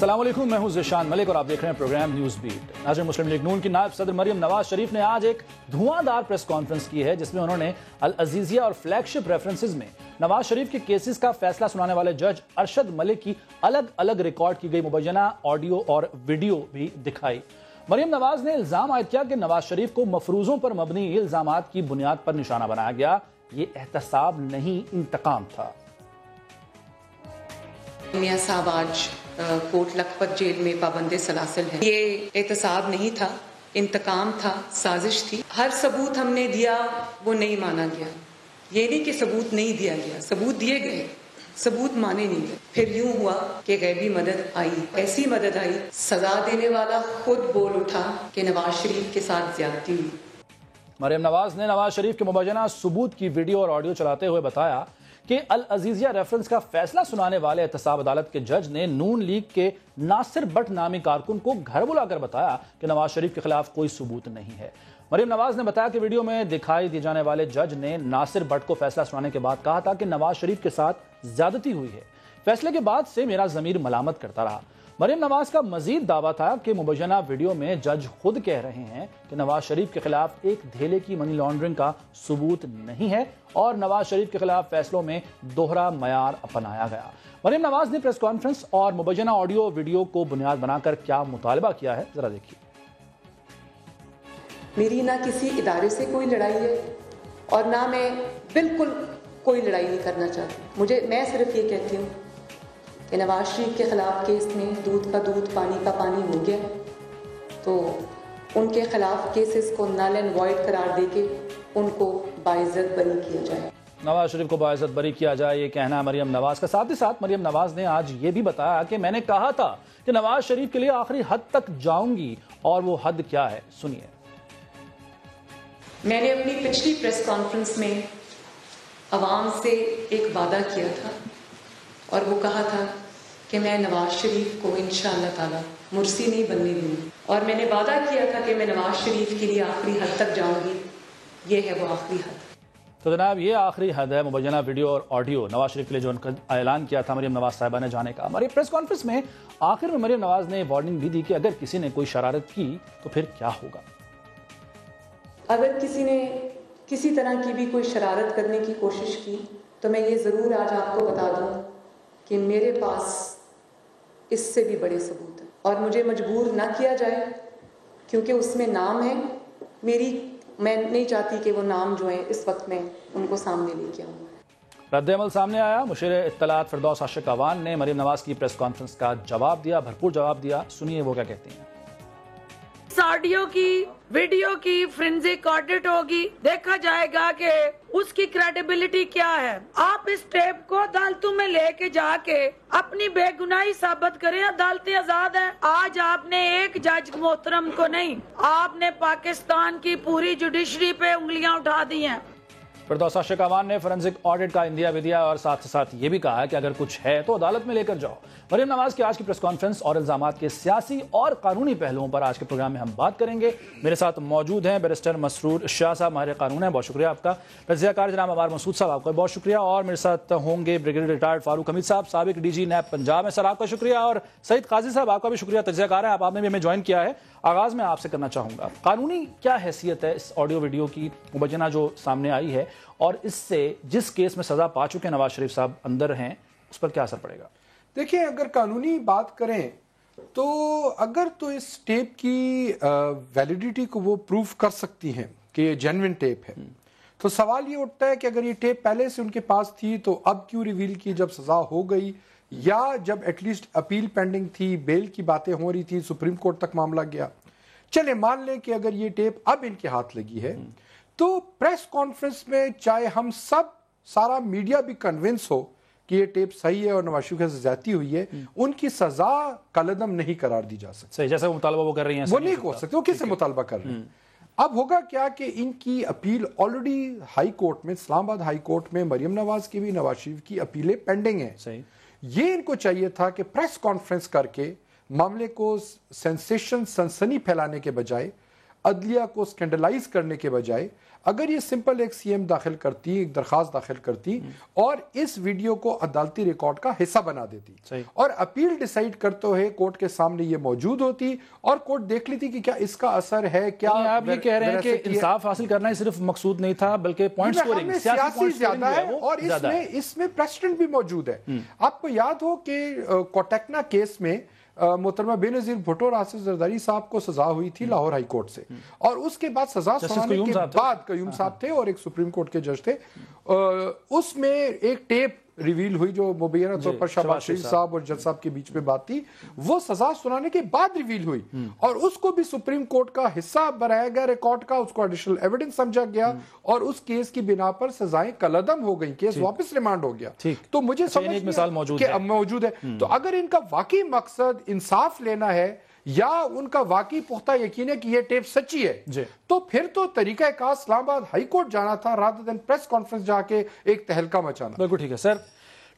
अस्सलाम वालेकुम, मैं हूं ज़िशान मलिक और आप देख रहे हैं प्रोग्राम न्यूज़ बीट। नाज़रीन, मुस्लिम लीग नून की नायब सदर मरियम नवाज शरीफ ने आज एक धुआंधार प्रेस कॉन्फ्रेंस की है, जिसमें उन्होंने अल अजीजिया और फ्लैगशिप रेफरेंसेस में नवाज शरीफ के केसेस का फैसला सुनाने वाले जज अरशद मलिक की अलग अलग रिकॉर्ड की गई मुबैना ऑडियो और वीडियो भी दिखाई। मरियम नवाज ने इल्जाम आयद किया कि नवाज शरीफ को मफरूजों पर मबनी इल्जामात की बुनियाद पर निशाना बनाया गया। ये एहतसाब नहीं, इंतकाम था। मियां साहब आज कोट लखपत जेल में पाबंदे सलासिल हैं। ये एहतसाब नहीं था, इंतकाम था, साजिश थी। हर सबूत हमने दिया, वो नहीं माना गया। ये नहीं कि सबूत नहीं दिया गया, सबूत दिए गए, सबूत माने नहीं गए। फिर यूं हुआ कि गैबी मदद आई, ऐसी मदद आई, सजा देने वाला खुद बोल उठा कि नवाज शरीफ के साथ ज्यादती हुई। मरियम नवाज ने नवाज शरीफ के मुबैना सबूत की वीडियो और ऑडियो चलाते हुए बताया कि अल अजीजिया रेफरेंस का फैसला सुनाने वाले एहतसाब अदालत के जज ने नून लीग के नासिर भट्ट नामी कारकुन को घर बुलाकर बताया कि नवाज शरीफ के खिलाफ कोई सबूत नहीं है। मरियम नवाज ने बताया कि वीडियो में दिखाई दिए जाने वाले जज ने नासिर भट्ट को फैसला सुनाने के बाद कहा था कि नवाज शरीफ के साथ ज्यादती हुई है। फैसले के बाद से मेरा ज़मीर मलामत करता रहा। मरियम नवाज का मजीद दावा था कि मुबैना वीडियो में जज खुद कह रहे हैं कि नवाज शरीफ के खिलाफ एक धेले की मनी लॉन्ड्रिंग का सबूत नहीं है और नवाज शरीफ के खिलाफ फैसलों में दोहरा मयार अपनाया गया। मरियम नवाज ने प्रेस कॉन्फ्रेंस और मुबैना ऑडियो वीडियो को बुनियाद बनाकर क्या मुतालबा किया है, जरा देखिए। मेरी ना किसी इदारे से कोई लड़ाई है और ना मैं बिल्कुल कोई लड़ाई नहीं करना चाहती। मैं सिर्फ ये कहती हूँ कि नवाज शरीफ के खिलाफ केस में दूध का दूध पानी का पानी हो गया, तो उनके खिलाफ केसेस को नल एंड वॉइड करार देके उनको बाइज्जत बरी किया जाए। नवाज शरीफ को बाइज्जत बरी किया जाए, ये कहना मरियम नवाज का। साथ ही साथ मरियम नवाज ने आज ये भी बताया कि मैंने कहा था कि नवाज शरीफ के लिए आखिरी हद तक जाऊंगी, और वो हद क्या है, सुनिए। मैंने अपनी पिछली प्रेस कॉन्फ्रेंस में अवाम से एक वादा किया था और वो कहा था कि मैं नवाज शरीफ को इंशाअल्लाह ताला मुर्सी नहीं बनने दूंगी, और मैंने वादा किया था कि मैं नवाज शरीफ के लिए आखिरी हद तक जाऊंगी। ये है वो आखिरी हद। तो जनाब, ये आखिरी हद है मुबैना वीडियो और ऑडियो नवाज शरीफ के लिए जो उनका ऐलान किया था मरियम नवाज साहिबा ने जाने का। हमारी प्रेस कॉन्फ्रेंस में आखिर में मरियम नवाज ने वार्निंग भी दी कि अगर किसी ने कोई शरारत की तो फिर क्या होगा। अगर किसी ने किसी तरह की भी कोई शरारत करने की कोशिश की तो मैं ये ज़रूर आज आपको बता दूँ कि मेरे पास इससे भी बड़े सबूत हैं, और मुझे मजबूर ना किया जाए क्योंकि उसमें नाम है मैं नहीं चाहती कि वो नाम जो है इस वक्त में उनको सामने लेके आऊँ। रद्द-ए-अमल सामने आया। मुशीर इत्तलात फिरदौस आशिक अवान ने मरियम नवाज की प्रेस कॉन्फ्रेंस का जवाब दिया, भरपूर जवाब दिया। सुनिए वो क्या कहती हैं। ऑडियो की वीडियो की फोरेंसिक ऑडिट होगी, देखा जाएगा कि उसकी क्रेडिबिलिटी क्या है। आप इस टेप को अदालतों में लेके जाके अपनी बेगुनाही साबित करें। अदालतें आजाद हैं। आज आपने एक जज मोहतरम को नहीं, आपने पाकिस्तान की पूरी जुडिशरी पे उंगलियां उठा दी हैं। फिरदौस आशिक अवान ने फोरेंसिक ऑडिट का इंदिया भी दिया और साथ ये भी कहा कि अगर कुछ है तो अदालत में लेकर जाओ। मरियम नवाज की आज की प्रेस कॉन्फ्रेंस और इल्जामात के सियासी और कानूनी पहलुओं पर आज के प्रोग्राम में हम बात करेंगे। मेरे साथ मौजूद हैं बैरिस्टर मसरूर शाह साहब, माहिर कानून है, बहुत शुक्रिया आपका। तज्ज़ियाकार जनाब अमार मसूद साहब, आपका बहुत शुक्रिया। और मेरे साथ होंगे ब्रिगेडियर रिटायर्ड फारूक हमीद साहब, साबिक डीजी नैब पंजाब है, सर आपका शुक्रिया। और सईद काजी साहब, आपका भी शुक्रिया, तज्ज़ियाकार है, आपने भी हमें ज्वाइन किया है। आगाज में आपसे करना चाहूंगा, कानूनी क्या हैसियत है इस ऑडियो वीडियो की मुबैना जो सामने आई है, और इससे जिस केस में सजा पा चुके नवाज शरीफ साहब अंदर हैं, उस पर क्या असर पड़ेगा? देखिए, अगर कानूनी बात करें तो अगर तो इस टेप की वैलिडिटी को वो प्रूफ कर सकती हैं कि ये जेन्युइन टेप है, तो सवाल ये उठता है कि अगर ये टेप पहले से उनके पास थी तो अब क्यों रिवील की जब सजा हो गई, या जब एटलीस्ट अपील पेंडिंग थी, बेल की बातें हो रही थी, सुप्रीम कोर्ट तक मामला गया। चले मान लें कि अगर ये टेप अब इनके हाथ लगी है तो प्रेस कॉन्फ्रेंस में चाहे हम सब सारा मीडिया भी कन्विंस हो कि ये टेप सही है और नवाज शरीफ से ज्यादती हुई है, उनकी सजा कलदम नहीं करार दी जा सकती। सही, जैसे वो मुतालबा वो कर रही हैं, वो नहीं हो सकते। वो किससे मुतालबा कर रहे हैं? अब होगा क्या कि इनकी अपील ऑलरेडी हाई कोर्ट में, इस्लामाबाद हाई कोर्ट में मरियम नवाज की भी, नवाज शरीफ की अपीलें पेंडिंग है। सही, ये इनको चाहिए था कि प्रेस कॉन्फ्रेंस करके मामले को सेंसेशन, सनसनी फैलाने के बजाय عدلیہ کو اسکینڈلائز کرنے کے بجائے اگر یہ سمپل ایک سی ایم داخل کرتی، ایک درخواست داخل کرتی اور اس ویڈیو کو عدالتی ریکارڈ کا حصہ بنا دیتی اور اپیل ڈیسائیڈ کرتے ہوئے کورٹ کے سامنے یہ موجود ہوتی اور کورٹ دیکھ لیتی کہ کیا اس کا اثر ہے، کیا آپ یہ کہہ رہے ہیں کہ انصاف حاصل کرنا ہی صرف مقصود نہیں تھا بلکہ پوائنٹ سکورنگ سیاسی زیادہ ہے اور اس میں پریسیڈنٹ بھی موجود ہے۔ آپ کو یاد ہو کہ کوٹیکنا کیس میں محترمہ بے نظیر بھٹو اور آصف زرداری صاحب کو سزا ہوئی تھی لاہور ہائی کورٹ سے، اور اس کے بعد سزا سنانے کے بعد قیوم صاحب تھے اور ایک سپریم کورٹ کے جج تھے، اس میں ایک ٹیپ ریویل ہوئی جو مبینہ طور پر شہباز شریف صاحب اور جج صاحب کے بیچ میں بات تھی، وہ سزا سنانے کے بعد ریویل ہوئی اور اس کو بھی سپریم کورٹ کا حصہ بنایا گیا ریکارڈ کا، اس کو ایڈیشنل ایویڈنس سمجھا گیا اور اس کیس کی بنا پر سزائیں کالعدم ہو گئیں، کیس واپس ریمانڈ ہو گیا۔ تو مجھے ایک مثال موجود ہے، تو اگر ان کا واقعی مقصد انصاف لینا ہے یا ان کا واقعی پختہ یقین ہے کہ یہ ٹیپ سچی ہے، تو پھر تو طریقہ کار اسلام آباد ہائی کورٹ جانا تھا رادر دین پریس کانفرنس جا کے ایک تہلکہ مچانا۔ بالکل ٹھیک ہے سر،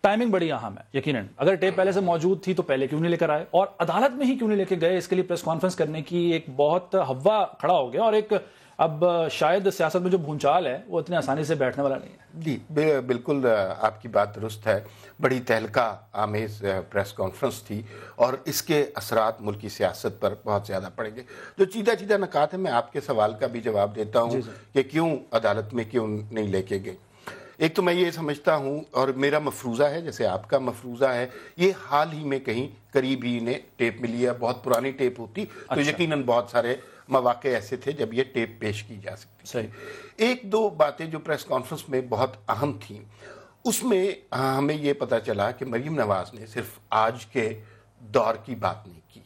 ٹائمنگ بڑی اہم ہے یقیناً، اگر ٹیپ پہلے سے موجود تھی تو پہلے کیوں نہیں لے کر آئے اور عدالت میں ہی کیوں نہیں لے کے گئے؟ اس کے لیے پریس کانفرنس کرنے کی ایک بہت ہوا کھڑا ہو گیا اور ایک اب شاید سیاست میں جو بھونچال ہے وہ اتنی آسانی سے بیٹھنے والا نہیں ہے۔ جی بالکل آپ کی بات درست ہے، بڑی تہلکہ آمیز پریس کانفرنس تھی اور اس کے اثرات ملکی سیاست پر بہت زیادہ پڑیں گے۔ جو چیدہ نکات ہیں میں آپ کے سوال کا بھی جواب دیتا ہوں کہ کیوں عدالت میں کیوں نہیں لے کے گئے۔ ایک تو میں یہ سمجھتا ہوں اور میرا مفروضہ ہے جیسے آپ کا مفروضہ ہے، یہ حال ہی میں کہیں قریب ہی انہیں ٹیپ ملی ہے، بہت پرانی ٹیپ ہوتی تو یقیناً بہت سارے مواقع ایسے تھے جب یہ ٹیپ پیش کی جا سکتی تھی۔ ایک دو باتیں جو پریس کانفرنس میں بہت اہم تھیں، اس میں ہمیں یہ پتہ چلا کہ مریم نواز نے صرف آج کے دور کی بات نہیں کی،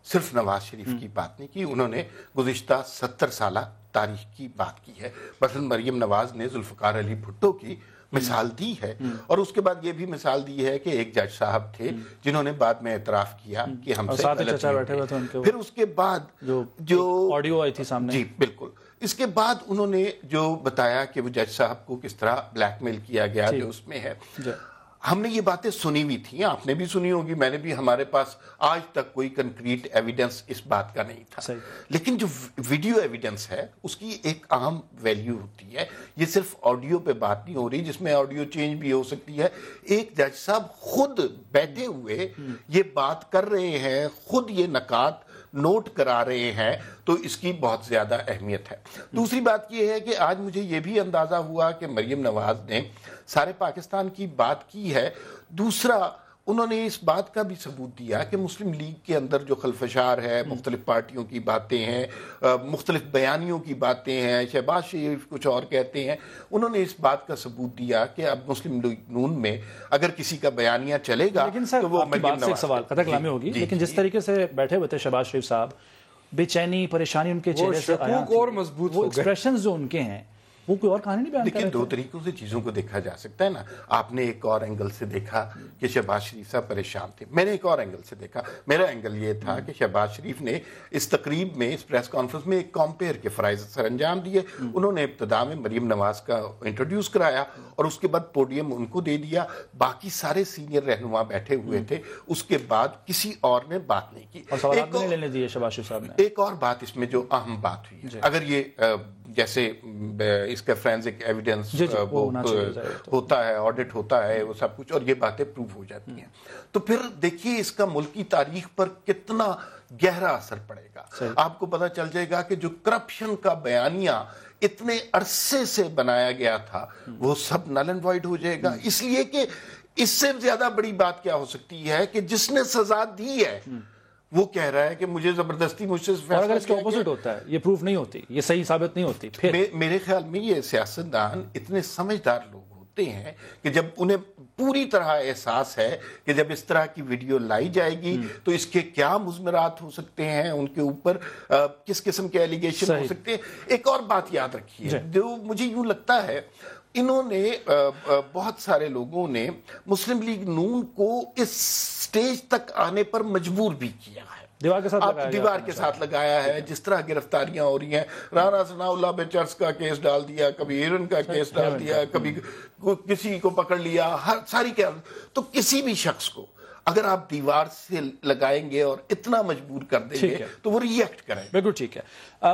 صرف نواز شریف کی بات نہیں کی، انہوں نے گزشتہ 70 سالہ تاریخ کی بات کی ہے۔ مثلا مریم نواز نے ذوالفقار علی بھٹو کی مثال دی ہے اور اس کے بعد یہ بھی مثال دی ہے کہ ایک جج صاحب تھے جنہوں نے بعد میں اعتراف کیا کہ ہم سے غلط ہوئی۔ پھر اس کے بعد جو آڈیو آئی تھی سامنے، جی بالکل، اس کے بعد انہوں نے جو بتایا کہ وہ جج صاحب کو کس طرح بلیک میل کیا گیا جو اس میں ہے، ہم نے یہ باتیں سنی ہوئی تھیں، آپ نے بھی سنی ہوگی، میں نے بھی، ہمارے پاس آج تک کوئی کنکریٹ ایویڈنس اس بات کا نہیں تھا، لیکن جو ویڈیو ایویڈنس ہے اس کی ایک اہم ویلیو ہوتی ہے۔ یہ صرف آڈیو پہ بات نہیں ہو رہی جس میں آڈیو چینج بھی ہو سکتی ہے، ایک جج صاحب خود بیٹھے ہوئے یہ بات کر رہے ہیں، خود یہ نکات نوٹ کرا رہے ہیں، تو اس کی بہت زیادہ اہمیت ہے۔ دوسری بات یہ ہے کہ آج مجھے یہ بھی اندازہ ہوا کہ مریم نواز نے سارے پاکستان کی بات کی ہے، دوسرا انہوں نے اس بات کا بھی ثبوت دیا کہ مسلم لیگ کے اندر جو خلفشار ہے، مختلف پارٹیوں کی باتیں ہیں، مختلف بیانیوں کی باتیں ہیں، شہباز شریف کچھ اور کہتے ہیں، انہوں نے اس بات کا ثبوت دیا کہ اب مسلم لیگ نون میں اگر کسی کا بیانیہ چلے گا تو وہ مریم نواز۔ ایک سوال قطع کلامی ہوگی، لیکن جس طریقے سے بیٹھے ہوئے تھے شہباز شریف صاحب، بے چینی پریشانی ان کے چہرے سے آیا تھی، اور مضبوط وہ ایکسپریشنز جو ان کے ہیں وہ کوئی اور کہانی نہیں بیان کر رہے لیکن تھے۔ دو طریقوں سے چیزوں کو دیکھا جا سکتا ہے نا، آپ نے ایک اور اینگل سے دیکھا کہ شہباز شریف صاحب پریشان تھے، میں نے ایک اور اینگل سے دیکھا، میرا اینگل یہ تھا کہ شہباز شریف نے اس تقریب میں، اس پریس کانفرنس میں ایک کمپیئر کے فرائض سر انجام دیے، انہوں نے ابتدا میں مریم نواز کا انٹروڈیوس کرایا اور اس کے بعد پوڈیم ان کو دے دیا، باقی سارے سینئر رہنما بیٹھے ہوئے تھے، اس کے بعد کسی اور نے بات نہیں کی۔ اور سوالات بھی نہیں لینے دیے شہباز شریف صاحب نے۔ ایک اور بات اس میں جو اہم بات ہوئی ہے، اگر یہ جیسے اس کا فرینزک ایویڈنس ہوتا ہے، آڈٹ ہوتا ہے، وہ سب کچھ، اور یہ باتیں پروو ہو جاتی ہیں، تو پھر دیکھیے اس کا ملکی تاریخ پر کتنا گہرا اثر پڑے گا۔ آپ کو پتہ چل جائے گا کہ جو کرپشن کا بیانیہ اتنے عرصے سے بنایا گیا تھا وہ سب نل اینڈ وائڈ ہو جائے گا، اس لیے کہ اس سے زیادہ بڑی بات کیا ہو سکتی ہے کہ جس نے سزا دی ہے وہ کہہ رہا ہے کہ مجھے زبردستی مجھ سے اور اگر اس کے اپوزٹ ہوتا ہے، یہ پروف نہیں ہوتی، یہ صحیح ثابت نہیں ہوتی، پھر میرے خیال میں یہ سیاستدان اتنے سمجھدار لوگ ہوتے ہیں کہ جب انہیں پوری طرح احساس ہے کہ جب اس طرح کی ویڈیو لائی جائے گی تو اس کے کیا مضمرات ہو سکتے ہیں، ان کے اوپر کس قسم کے ایلیگیشن ہو سکتے ہیں۔ ایک اور بات یاد رکھیے جو مجھے یوں لگتا ہے، انہوں نے بہت سارے لوگوں نے مسلم لیگ نون کو اس سٹیج تک آنے پر مجبور بھی کیا ہے، دیوار کے ساتھ لگایا ہے، جس طرح گرفتاریاں ہو رہی ہیں، رانا ثناء اللہ پہ چرس کا کیس ڈال دیا، کبھی ایرن کا کیس ڈال دیا، کبھی کسی کو پکڑ لیا، ساری کیا، تو کسی بھی شخص کو اگر آپ دیوار سے لگائیں گے اور اتنا مجبور کر دیں گے تو وہ ری ایکٹ کریں گے. بالکل ٹھیک ہے.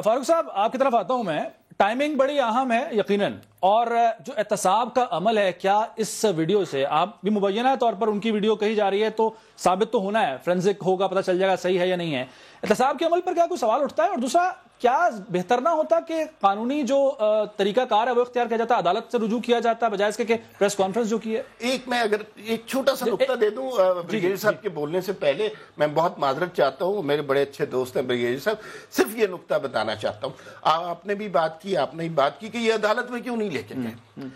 فاروق صاحب آپ کی طرف آتا ہوں میں. ٹائمنگ بڑی اہم ہے یقیناً, اور جو احتساب کا عمل ہے, کیا اس ویڈیو سے آپ بھی مبینہ طور پر ان کی ویڈیو کہی جا رہی ہے تو ثابت تو ہونا ہے, فورینزک ہوگا, پتہ چل جائے گا صحیح ہے یا نہیں ہے. احتساب کے عمل پر کیا کوئی سوال اٹھتا ہے؟ اور دوسرا, کیا بہتر نہ ہوتا کہ قانونی جو طریقہ کار ہے وہ اختیار کیا جاتا ہے, عدالت سے رجوع کیا جاتا ہے بجائے اس کے کہ پریس کانفرنس جو کی ہے؟ میں اگر ایک چھوٹا سا نقطہ دے دوں بریگیڈیئر صاحب کے بولنے سے پہلے, میں بہت معذرت چاہتا ہوں, میرے بڑے اچھے دوست ہیں بریگیڈیئر صاحب, صرف یہ نقطہ بتانا چاہتا ہوں. آپ نے بھی بات کی, آپ نے بھی بات کی کہ یہ عدالت میں کیوں نہیں لے کے گئے.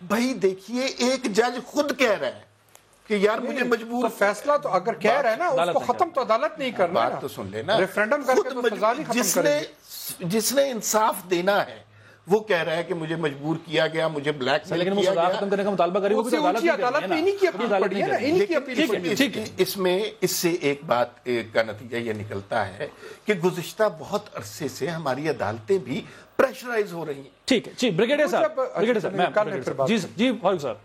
بھائی دیکھیے, ایک جج خود کہہ رہا ہے کہ یار مجھے مجبور, فیصلہ تو اگر کہہ رہا ہے نا اس کو ختم تو عدالت نہیں کرنا. بات تو سن لینا, ریفرینڈم کر کے تو سزا نہیں ختم کریں گے. جس نے انصاف دینا ہے وہ کہہ رہا ہے کہ مجھے مجبور کیا گیا, مجھے بلیک میل کیا گیا, ختم کرنے کا مطالبہ کری, وہ بھی عدالت میں نہیں کی اپیل پڑی ہے نا, انہی کی اپیل پڑی ہے. اس سے ایک بات کا نتیجہ یہ نکلتا ہے کہ گزشتہ بہت عرصے سے ہماری عدالتیں بھی پریشرائز ہو رہی ہیں. ٹھیک ہے, بریگیڈیئر صاحب. جی فاروق صاحب.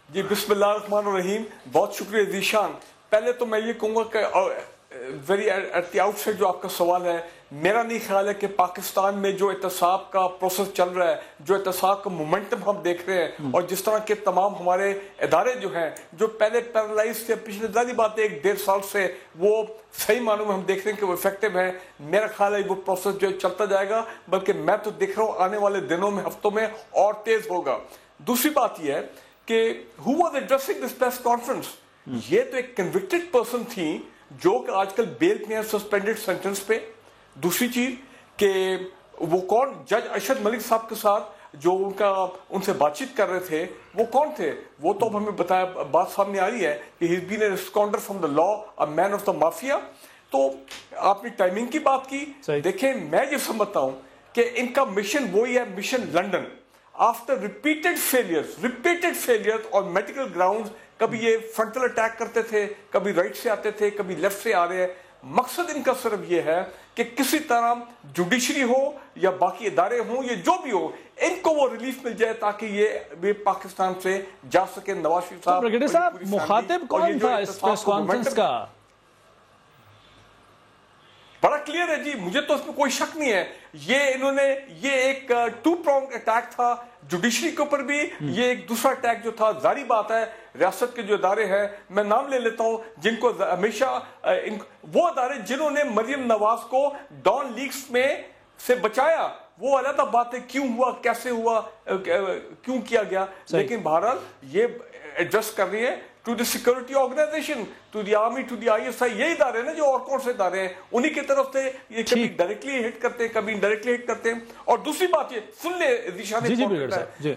جی بسم اللہ الرحمن الرحیم. بہت شکریہ ذیشان. پہلے تو میں یہ کہوں گا کہ very at the outset جو آپ کا سوال ہے, میرا نہیں خیال ہے کہ پاکستان میں جو احتساب کا پروسیس چل رہا ہے, جو احتساب کا مومنٹم ہم دیکھ رہے ہیں, اور جس طرح کے تمام ہمارے ادارے جو ہیں جو پہلے پیرالائز تھے, پچھلے ظاہری بات ہے 1.5 سال سے وہ صحیح معنوں میں ہم دیکھ رہے ہیں کہ وہ افیکٹو ہے. میرا خیال ہے وہ پروسیس جو چلتا جائے گا, بلکہ میں تو دیکھ رہا ہوں آنے والے دنوں میں, ہفتوں میں اور تیز ہوگا. دوسری بات یہ ہے کہ who was addressing this press conference, یہ تو ایک convicted person تھی جو کہ آج کل بیل پہ ہیں, سسپینڈڈ سینٹنس پہ. دوسری چیز کہ وہ کون, جج ارشد ملک صاحب کے ساتھ جو ان سے بات چیت کر رہے تھے وہ کون تھے, وہ تو ہمیں بتایا, بات سامنے آ رہی ہے کہ he's been a absconder from the law, a man of the mafia. تو آپ نے ٹائمنگ کی بات کی, دیکھیں میں یہ سمجھتا ہوں کہ ان کا مشن وہی ہے, mission London. After repeated failure اور میڈیکل گراؤنڈز, کبھی یہ فرنٹل اٹیک کرتے تھے, کبھی رائٹ سے آتے تھے, کبھی لیفٹ سے آ رہے ہیں. مقصد ان کا صرف یہ ہے کہ کسی طرح جوڈیشری ہو یا باقی ادارے ہوں, یہ جو بھی ہو, ان کو وہ ریلیف مل جائے تاکہ یہ پاکستان سے جا سکے. نواز شریف صاحب مخاطب کون تھا اس پریس کانفرنس کا؟ بڑا کلیئر ہے جی, مجھے تو اس میں کوئی شک نہیں ہے. یہ انہوں نے, یہ ایک 2 pronged اٹیک تھا جوڈیشری کے اوپر بھی, یہ ایک دوسرا اٹیک جو تھا, ظاہری بات ہے ریاست کے جو ادارے ہیں, میں نام لے لیتا ہوں جن کو ہمیشہ, وہ ادارے جنہوں نے مریم نواز کو ڈان لیکس میں سے بچایا, وہ علیحدہ بات ہے کیوں ہوا, کیسے ہوا, کیوں کیا گیا, لیکن بہرحال یہ ایڈریس کر رہی ہے to the security organization, to the army, to the ISI, یہ ادارے نا جو اور کون سے ادارے ہیں, انہی کی طرف سے یہ کبھی ڈائریکٹلی ہٹ کرتے ہیں, کبھی انڈائریکٹلی ہٹ کرتے ہیں. اور دوسری بات یہ سن لے ذیشان,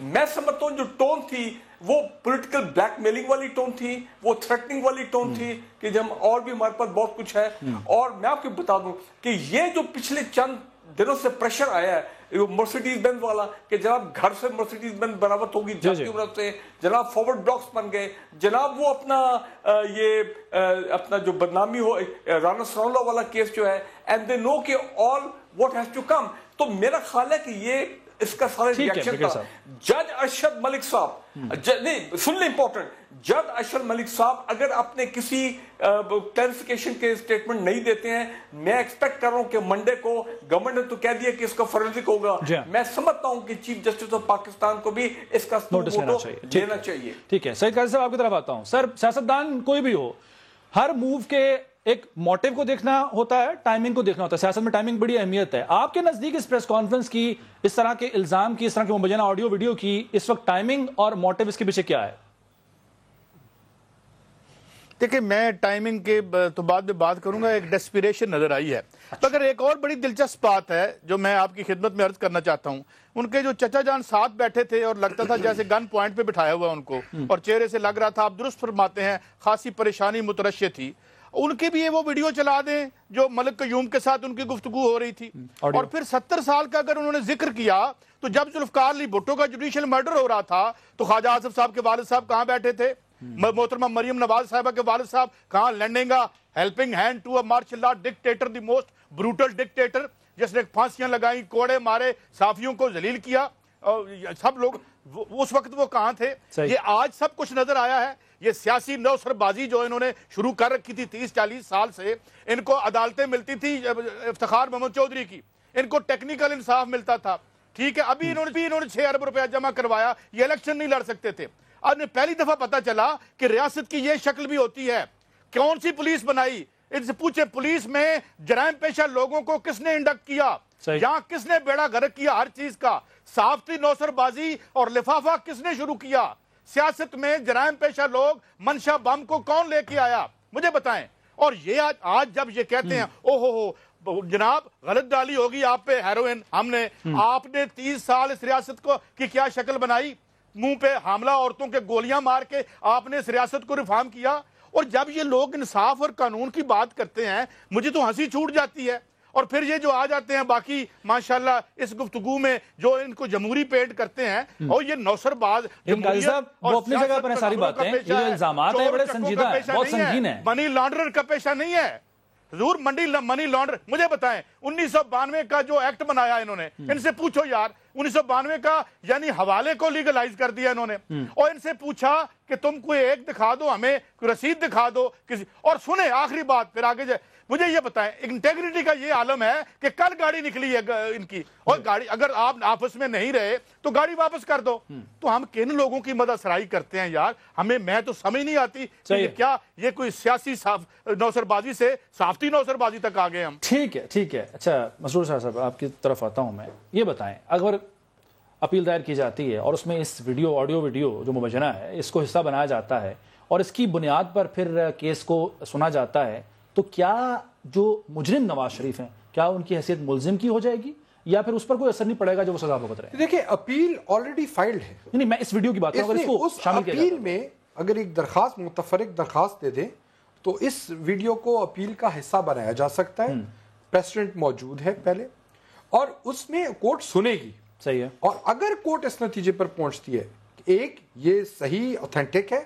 میں سمجھتا ہوں جو ٹون تھی وہ پولیٹیکل بلیک میلنگ والی ٹون تھی, وہ تھریٹننگ والی ٹون تھی کہ جب اور بھی ہمارے پاس بہت کچھ ہے. اور میں آپ کو بتا دوں کہ یہ جو پچھلے چند دنوں سے پریشر آیا ہے مرسیڈیز بینز والا کہ جناب گھر سے مرسیڈیز بینز برآمد ہوگی جاتی عمرت سے, جناب فارورڈ بلاکس بن گئے, جناب وہ اپنا یہ اپنا جو بدنامی ہو رانا ثناءاللہ والا کیس جو ہے, اینڈ دے نو کہ all what has to come. تو میرا خیال ہے کہ یہ اس کا سارا ریاکشن تھا. جج ارشد ملک صاحب, نہیں سن لیں امپورٹنٹ, جج ارشد ملک صاحب اگر اپنے کسی کلیریفیکیشن کے اسٹیٹمنٹ نہیں دیتے ہیں, میں ایکسپیکٹ کر رہا ہوں کہ منڈے کو گورنمنٹ نے تو کہہ دیا کہ اس کا فورینزک ہوگا, میں سمجھتا ہوں کہ چیف جسٹس آف پاکستان کو بھی اس کا نوٹس لینا چاہیے. ٹھیک ہے, سعید قاضی صاحب آپ کی طرف آتا ہوں. سر, سیاستدان کوئی بھی ہو, ہر موو کے ایک موٹیو کو دیکھنا ہوتا ہے, ٹائمنگ کو دیکھنا ہوتا ہے. سیاست میں ٹائمنگ بڑی اہمیت ہے. آپ کے نزدیک اس پریس کانفرنس کی, اس طرح کے الزام کی, اس طرح کے مبینہ آڈیو ویڈیو کی اس وقت ٹائمنگ اور موٹیو اس کے پیچھے کیا ہے؟ دیکھیں میں ٹائمنگ کے تو بعد میں بات کروں گا, ایک ڈیسپریشن نظر آئی ہے. مگر ایک اور بڑی دلچسپ بات ہے جو میں آپ کی خدمت میں عرض کرنا چاہتا ہوں. ان کے جو چچا جان ساتھ بیٹھے تھے اور لگتا تھا جیسے گن پوائنٹ پہ بٹھایا ہوا ان کو, اور چہرے سے لگ رہا تھا, آپ درست فرماتے ہیں, خاصی پریشانی مترشح تھی. ان کے بھی یہ وہ ویڈیو چلا دیں جو ملک قیوم کے ساتھ ان کی گفتگو ہو رہی تھی. اور پھر 70 سال کا اگر انہوں نے ذکر کیا تو جب ذوالفقار علی بھٹو کا جوڈیشل مرڈر ہو رہا تھا تو خواجہ آصف صاحب کے والد صاحب کہاں بیٹھے تھے؟ محترمہ مریم نواز صاحبہ کے والد صاحب کہاں؟ Lending helping hand to a martial law dictator, the most brutal dictator, جس نے پھانسیاں لگائیں, کوڑے مارے, صحافیوں کو ذلیل کیا. سب لوگ اس وقت وہ کہاں تھے؟ یہ آج سب کچھ نظر آیا ہے. یہ سیاسی نوسر بازی جو انہوں نے شروع کر رکھی تھی 30-40 سال سے, ان کو عدالتیں ملتی تھی افتخار محمد چودھری کی, ان کو ٹیکنیکل انصاف ملتا تھا, ٹھیک ہے. ابھی انہوں نے 6 ارب روپیہ جمع کروایا, یہ الیکشن نہیں لڑ سکتے تھے. اب نے پہلی دفعہ پتا چلا کہ ریاست کی یہ شکل بھی ہوتی ہے. کون سی پولیس بنائی؟ ان سے پوچھے پولیس میں جرائم پیشہ لوگوں کو کس نے انڈکٹ کیا, یہاں کس نے بیڑا غرق کیا ہر چیز کا, صحافتی نوسر بازی اور لفافہ کس نے شروع کیا؟ سیاست میں جرائم پیشہ لوگ منشا بم کو کون لے کے آیا؟ مجھے بتائیں. اور یہ آج جب یہ کہتے ہیں او ہو جناب غلط ڈالی ہوگی آپ پہ ہیروئن, ہم نے آپ نے 30 سال اس ریاست کو کی کیا شکل بنائی؟ منہ پہ حاملہ عورتوں کے گولیاں مار کے آپ نے اس ریاست کو ریفارم کیا. اور جب یہ لوگ انصاف اور قانون کی بات کرتے ہیں مجھے تو ہنسی چھوٹ جاتی ہے. اور پھر یہ جو آ جاتے ہیں باقی ماشاءاللہ اس گفتگو میں جو ان کو جمہوری پینٹ کرتے ہیں, اور یہ نوسر باز وہ اپنی جگہ پر ساری باتیں, یہ جو الزامات ہیں بڑے سنجیدہ ہیں, بہت سنگین ہیں. منی لانڈرر کا پیشہ نہیں ہے حضور, منی لانڈر. مجھے بتائیں 1992 کا جو ایکٹ بنایا انہوں نے, ان سے پوچھو یار 1992 کا یعنی حوالے کو لیگلائز کر دیا انہوں نے, اور ان سے پوچھا کہ تم کوئی ایک دکھا دو, ہمیں کوئی رسید دکھا دو کسی. اور سنیں آخری بات پھر آگے جائے. مجھے یہ بتائیں انٹیگریٹی کا یہ عالم ہے کہ کل گاڑی نکلی ہے ان کی, اور گاڑی اگر آپ آپس میں نہیں رہے تو گاڑی واپس کر دو. تو ہم کن لوگوں کی مدد سرائی کرتے ہیں یار؟ ہمیں میں تو سمجھ نہیں آتی کہ کیا یہ کوئی سیاسی نوسر بازی سے صحافتی نوسر بازی تک آ گئے ہم. ٹھیک ہے. اچھا مسرور شاہ صاحب آپ کی طرف آتا ہوں میں. یہ بتائیں اگر اپیل دائر کی جاتی ہے اور اس میں اس آڈیو ویڈیو جو مبینہ ہے اس کو حصہ بنایا جاتا ہے اور اس کی بنیاد پر پھر کیس کو سنا جاتا ہے, تو کیا جو مجرم نواز شریف ہیں کیا ان کی حیثیت ملزم کی ہو جائے گی یا پھر اس پر کوئی اثر نہیں پڑے گا جو وہ سزا بھگت رہے ہیں؟ دیکھیں اپیل آلریڈی فائلڈ ہے. نہیں میں اس ویڈیو کی بات کروں, اس اپیل میں اگر ایک درخواست متفرق درخواست دے دیں تو اس ویڈیو کو اپیل کا حصہ بنایا جا سکتا ہے. پریسیڈنٹ موجود ہے پہلے اور اس میں کورٹ سنے گی. صحیح ہے. اور اگر کورٹ اس نتیجے پر پہنچتی ہے ایک یہ صحیح اوتھینٹک ہے,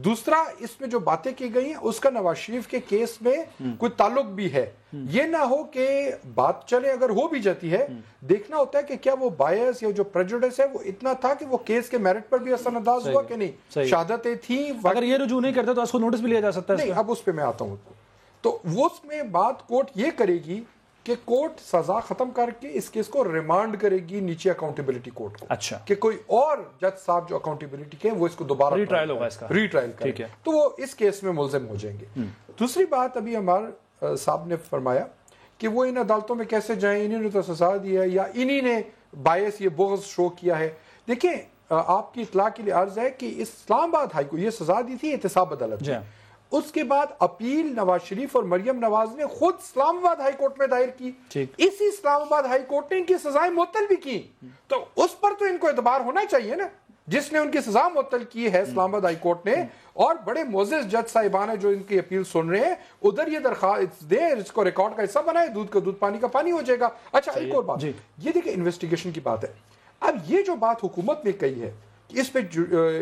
دوسرا اس میں جو باتیں کی گئی ہیں اس کا نواز شریف کے کیس میں کوئی تعلق بھی ہے, یہ نہ ہو کہ بات چلے اگر ہو بھی جاتی ہے دیکھنا ہوتا ہے کہ کیا وہ بائس یا جو پریجوڈس ہے وہ اتنا تھا کہ وہ کیس کے میرٹ پر بھی اثر انداز ہوا کہ نہیں, شہادتیں تھیں. اگر یہ رجوع نہیں کرتے تو اس کو نوٹس بھی لیا جا سکتا ہے. نہیں اب اس پہ میں آتا ہوں. تو وہ اس میں بات کورٹ یہ کرے گی کہ کورٹ سزا ختم کر کے اس کیس کو ریمانڈ کرے گی نیچے اکاؤنٹیبلٹی کورٹ کو. اچھا. کہ کوئی اور جج صاحب جو اکاؤنٹیبلٹی کے وہ اس کو دوبارہ ری ٹرائل ہوگا, اس کا ری ٹرائل کرے, تو وہ اس کیس میں ملزم ہو جائیں گے. دوسری بات ابھی ہمارے صاحب نے فرمایا کہ وہ ان عدالتوں میں کیسے جائیں, انہوں نے تو سزا دی ہے یا انہی نے باعث یہ بغض شو کیا ہے. دیکھیں آپ کی اطلاع کے لیے عرض ہے کہ اسلام آباد ہائی کو یہ سزا دی تھی احتساب عدالت. اس کے بعد اپیل نواز شریف اور مریم نواز نے خود اسلام آباد ہائی کورٹ میں دائر کی. اسی اسلام آباد ہائی کورٹ نے ان کی سزائیں معطل بھی کی, تو اس پر تو ان کو اعتبار ہونا چاہیے نا, جس نے ان کی سزا معطل کی ہے اسلام آباد ہائی کورٹ نے. اور بڑے معزز جج صاحبان ہیں جو ان کی اپیل سن رہے ہیں, ادھر یہ درخواست دیں, اس کو ریکارڈ کا حصہ بنائے, دودھ کا دودھ پانی کا پانی ہو جائے گا. اچھا ایک اور بات, یہ دیکھیں انویسٹیگیشن کی بات ہے. اب یہ جو بات حکومت نے کہی ہے کہ اس پہ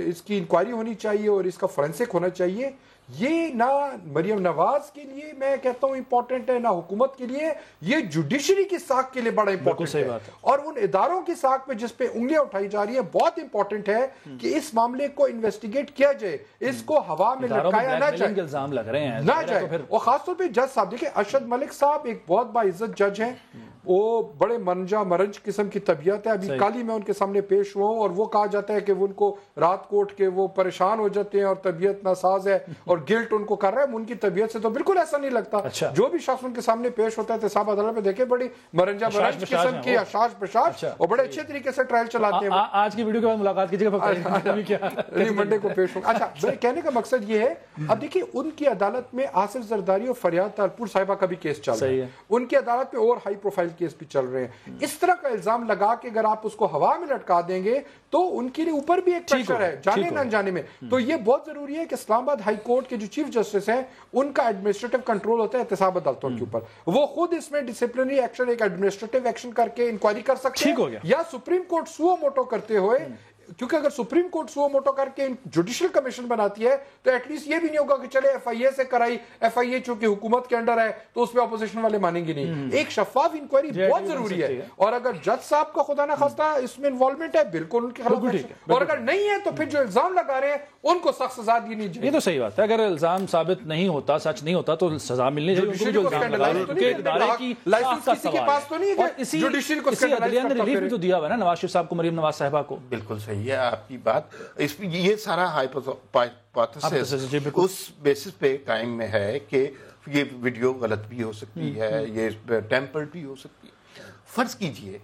اس کی انکوائری ہونی چاہیے اور اس کا فورینسک ہونا چاہیے, یہ نہ مریم نواز کے لیے میں کہتا ہوں امپورٹنٹ ہے, نہ حکومت کے لیے, یہ جوڈیشری کی ساکھ کے لیے بڑا امپورٹنٹ ہے. اور ان اداروں کی ساکھ پہ جس پہ انگلیاں اٹھائی جا رہی ہیں بہت امپورٹنٹ ہے کہ اس معاملے کو انویسٹیگیٹ کیا جائے, اس کو ہوا میں لٹکایا نہ جائے, الزام لگ رہے ہیں نہ جائے. اور خاص طور پہ جج صاحب دیکھیں, ارشد ملک صاحب ایک بہت باعزت جج ہیں, وہ بڑے منجا مرنج قسم کی طبیعت ہے. ابھی کل ہی میں ان کے سامنے پیش ہوا ہوں اور وہ کہا جاتا ہے کہ ان کو رات کو اٹھ کے وہ پریشان ہو جاتے ہیں اور طبیعت ناساز ہے اور گلٹ ان کو کر رہا ہے. ان کی طبیعت سے تو بالکل ایسا نہیں لگتا. جو بھی شخص ان کے سامنے پیش ہوتا ہے احتساب عدالت میں دیکھے بڑی مرنجا مرنج قسم کی اشاش پشاش اور بڑے اچھے طریقے سے ٹرائل چلاتے ہیں. آج کی ویڈیو کے بعد ملاقات کیجیے گا, منڈے کو پیش ہوگا. اچھا میرے کہنے کا مقصد یہ ہے, اب دیکھیے ان کی عدالت میں آصف زرداری اور فریاد تالپور صاحبہ کا بھی کیس چل رہا ہے, ان کی عدالت میں اور ہائی پروفائل کیس بھی چل رہے ہیں. اس طرح کا الزام لگا کے اگر آپ اس کو ہوا میں لٹکا دیں گے تو ان کے لیے اوپر بھی ایک پریشر ہے جانے نہ جانے میں. تو یہ بہت ضروری ہے کہ اسلام آباد ہائی کورٹ کے جو چیف جسٹس ہیں ان کا ایڈمنسٹریٹو کنٹرول ہوتا ہے احتساب عدالتوں کے اوپر. وہ خود اس میں ڈسپلنری ایکشن, ایک ایڈمنسٹریٹو ایکشن کر کے انکوائری کر سکتے ہیں, یا سپریم کورٹ سو موٹو کرتے ہوئے क्योंकि अगर सुप्रीम कोर्ट सुओ मोटो करके जुडिशियल कमीशन बनाती है तो एटलीस्ट ये भी नहीं होगा कि चले FIA से कराई, FIA चूंकि हुकूमत के अंडर है तो उसमें अपोजिशन वाले मानेंगे नहीं। एक शफाफ इंक्वायरी बहुत जरूरी है, और अगर जज साहब का खुदा ना खास्ता इसमें इन्वॉल्वमेंट है बिल्कुल उनके खिलाफ, और अगर नहीं है तो फिर जो इल्जाम लगा रहे हैं उनको सख्त सजा देनी चाहिए। ये तो सही बात है, अगर इल्जाम साबित नहीं होता, सच नहीं होता तो सजा मिलनी चाहिए उनको, जो इल्जाम लगा रहे हैं, क्योंकि इदारे की लाइसेंस किसी के पास तो नहीं है। और इसी अदलिया ने रिलीफ भी तो दिया हुआ है ना नवाज शरीफ साहब को, मरीम नवाज साहिबा को। बिल्कुल सही है आपकी बात। इसमें ये सारा हाइपोथेसिस उस बेसिस पे कायम में है कि ये वीडियो गलत भी हो सकती है, ये टेम्पर्ड भी हो सकती है। फर्ज कीजिए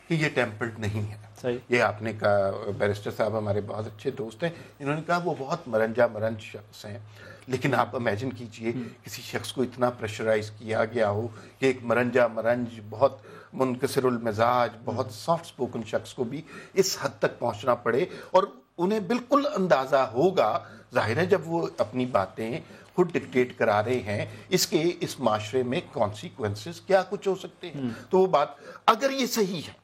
कि ये टेम्पर्ड नहीं है, ये आपने कहा, बैरिस्टर साहब हमारे बहुत अच्छे दोस्त हैं, इन्होंने कहा वो बहुत मरंज शख्स हैं, लेकिन आप इमेजिन कीजिए किसी शख्स को इतना प्रेशराइज किया गया हो कि एक मरंज बहुत मुनकसिरुल मिजाज बहुत सॉफ्ट स्पोकन शख्स को भी इस हद तक पहुंचना पड़े, और उन्हें बिल्कुल अंदाजा होगा, जाहिर है जब वो अपनी बातें खुद डिक्टेट करा रहे हैं, इसके इस माशरे में कॉन्सिक्वेंसेस क्या कुछ हो सकते हैं। तो वो बात अगर ये सही है,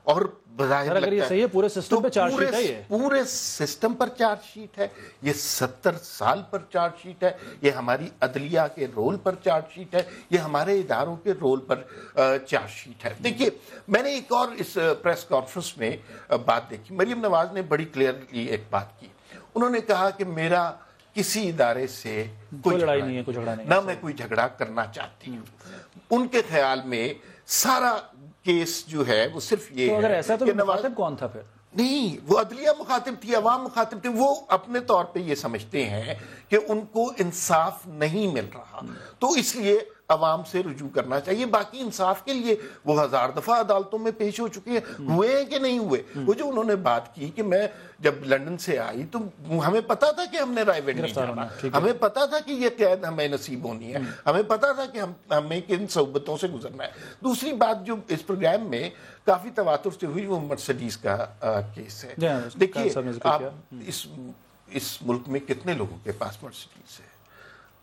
और अगर ये सही है पूरे सिस्टम पे चार्जशीट है, पूरे सिस्टम पर चार्जशीट है, ये 70 साल पर चार्जशीट है, ये हमारी अदलिया के रोल पर चार्जशीट है, ये हमारे इदारों के रोल पर चार्जशीट है। देखिए, मैंने एक और इस प्रेस कॉन्फ्रेंस में बात देखी, मरीम नवाज ने बड़ी क्लियरली एक बात की, उन्होंने कहा कि मेरा किसी इदारे से कोई लड़ाई नहीं है, कोई झगड़ा नहीं, ना मैं कोई झगड़ा करना चाहती हूँ। उनके ख्याल में सारा केस जो है वो सिर्फ ये तो है, अगर ऐसा तो मुखातिब कौन था फिर? नहीं, वो अदलिया मुखातिब थी, अवाम मुखातिब थी। वो अपने तौर पे ये समझते हैं कि उनको इंसाफ नहीं मिल रहा, तो इसलिए अवाम से रुजू करना चाहिए। बाकी इंसाफ के लिए वो 1000 दफा अदालतों में पेश हो चुके हैं, हुए हैं कि नहीं हुए। वो जो उन्होंने बात की कि मैं जब लंदन से आई तो हमें पता था कि हमने रायवेड नहीं जाना, हमें पता था कि ये कैद हमें नसीब होनी है, हमें पता था कि हमें किन सोबतों से गुजरना है। दूसरी बात जो इस प्रोग्राम में काफी तवातुर से हुई वो मर्सिडीज का केस है। देखिए, आप इस मुल्क में कितने लोगों के पास मर्सिडीज है,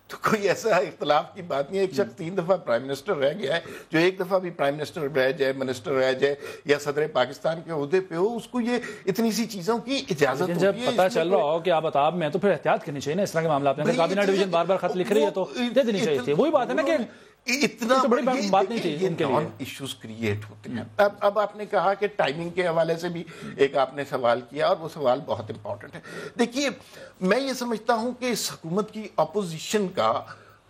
तो कोई ऐसा इख्तलाफ की बात नहीं है। एक शख्स 3 दफा प्राइम मिनिस्टर रह गया है, जो एक दफा भी प्राइम मिनिस्टर रह जाए, मिनिस्टर रह जाए या सदर पाकिस्तान के ओहदे पे हो, उसको ये इतनी सी चीजों की इजाजत होती है। जब पता चल रहा हो कि आप अताब में, तो फिर एहतियात करनी चाहिए ना इस तरह के मामला में। काबीना डिवीजन बार बार खत लिख रही है तो दे देनी चाहिए थी। वही बात है ना कि इतना तो बड़ी बात नहीं थी उनके लिए। इश्यूज क्रिएट होते हैं। अब आपने कहा कि टाइमिंग के हवाले से भी एक आपने सवाल किया, और वो सवाल बहुत इंपॉर्टेंट है। देखिए, मैं ये समझता हूं कि इस हुकूमत की अपोजिशन का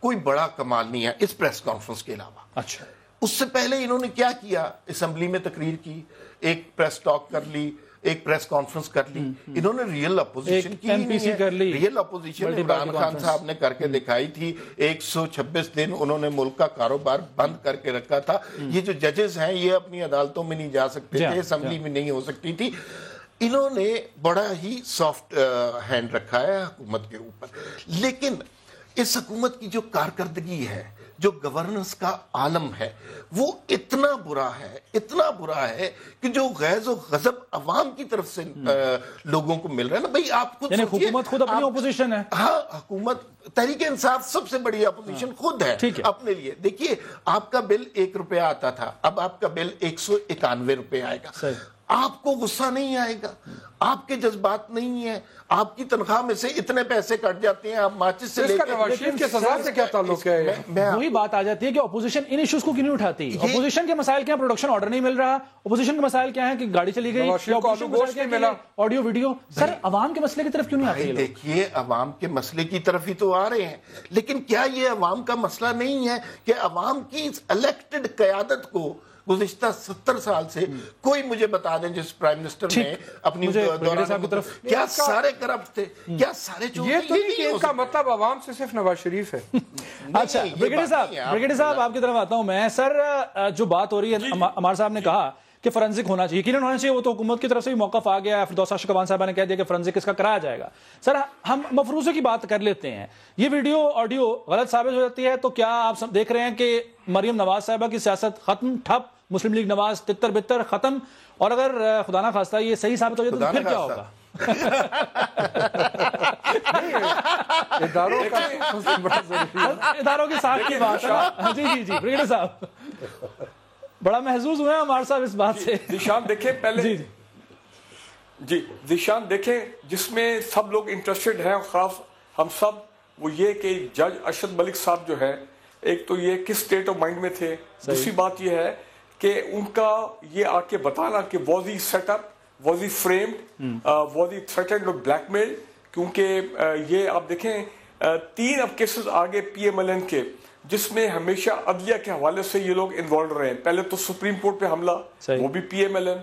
कोई बड़ा कमाल नहीं है इस प्रेस कॉन्फ्रेंस के अलावा। अच्छा, उससे पहले इन्होंने क्या किया, असेंबली में तकरीर की, एक प्रेस टॉक कर ली, एक प्रेस कॉन्फ्रेंस कर ली। इन्होंने रियल अपोजिशन की MPC कर ली, रियल अपोजिशन इमरान खान साहब ने करके दिखाई थी। 126 दिन उन्होंने मुल्क का कारोबार बंद करके रखा था। ये जो जजेस हैं ये अपनी अदालतों में नहीं जा सकते थे, असेंबली में नहीं हो सकती थी। इन्होंने बड़ा ही सॉफ्ट हैंड रखा है हुकूमत के ऊपर। लेकिन इस हुकूमत की जो कारकर्दगी है, जो गवर्नेंस का आलम है, वो इतना बुरा है कि जो गैज़ और गज़ब अवाम की तरफ से लोगों को मिल रहा है ना। भाई, आप खुद सोचिए, हुकूमत खुद अपनी अपोजिशन है। हाँ, हुकूमत तहरीक इंसाफ सबसे बड़ी अपोजिशन खुद है अपने लिए। देखिए, आपका बिल 1 रुपया आता था, अब आपका बिल 191 रुपये आएगा। आपको गुस्सा नहीं आएगा, आपके जज्बात नहीं है, आपकी तनख्वाह में से इतने पैसे कट जाते हैं, आप माचिस से लेकर नवाज शरीफ के सजा से क्या ताल्लुक है? वही बात आ जाती है कि अपोजिशन इन इश्यूज को क्यों नहीं उठाती। अपोजिशन के मसाइल क्या, प्रोडक्शन ऑर्डर नहीं मिल रहा, अपोजिशन के मसाइल क्या है कि गाड़ी चली गई, ऑडियो वीडियो। सर, अवाम के मसले की तरफ क्यों नहीं आते? देखिए, अवाम के मसले की तरफ ही तो आ रहे हैं, लेकिन क्या ये अवाम का मसला नहीं है कि अवाम की इलेक्टेड क़यादत को गुज़िश्ता 70 साल से कोई मुझे बता दें जिस प्राइम मिनिस्टर ने अपनी दौरान की तरफ क्या सारे करप्ट थे, क्या सारे चोर थे? ये तो नहीं कि इनका मतलब अवाम से सिर्फ नवाज शरीफ है। अच्छा, ब्रिगेडियर साहब आपकी तरफ आता हूं मैं। सर, जो बात हो रही है, अमार साहब ने कहा कि फोरेंसिक होना चाहिए, यकीनन होना चाहिए, वो तो हुकूमत की तरफ से भी मौक़िफ़ आ गया है। फिरदौस अशकवान साहब ने कह दिया कि फोरेंसिक इसका कराया जाएगा। सर, हम मफरूज़े की बात कर लेते हैं। ये वीडियो ऑडियो गलत साबित हो जाती है तो क्या आप देख रहे हैं कि मरीम नवाज साहिबा की सियासत खत्म, ठप, मुस्लिम लीग नवाज तितर बितर खत्म? और अगर खुदा ना खास्ता ये सही साबित हो जाए तो फिर क्या होगा? इदारों के साथ की बात है। जी जी जी, ब्रिगेडियर साहब, बड़ा महसूस हुआ है हमारे साहब इस बात से। निशान देखें, पहले जी दिशान देखें जिसमें सब लोग इंटरेस्टेड हैं, खास हम सब, वो ये कि जज अरशद मलिक साहब जो है, एक तो ये किस स्टेट ऑफ माइंड में थे, दूसरी बात ये है कि उनका ये आके बताना कि was he setup, was he framed, was he threatened और ब्लैकमेल, क्योंकि ये आप देखें 3 अब केसेस आगे PMLN के जिसमें हमेशा अदलिया के हवाले से ये लोग इन्वॉल्व रहे हैं। पहले तो सुप्रीम कोर्ट पे हमला, वो भी PMLN,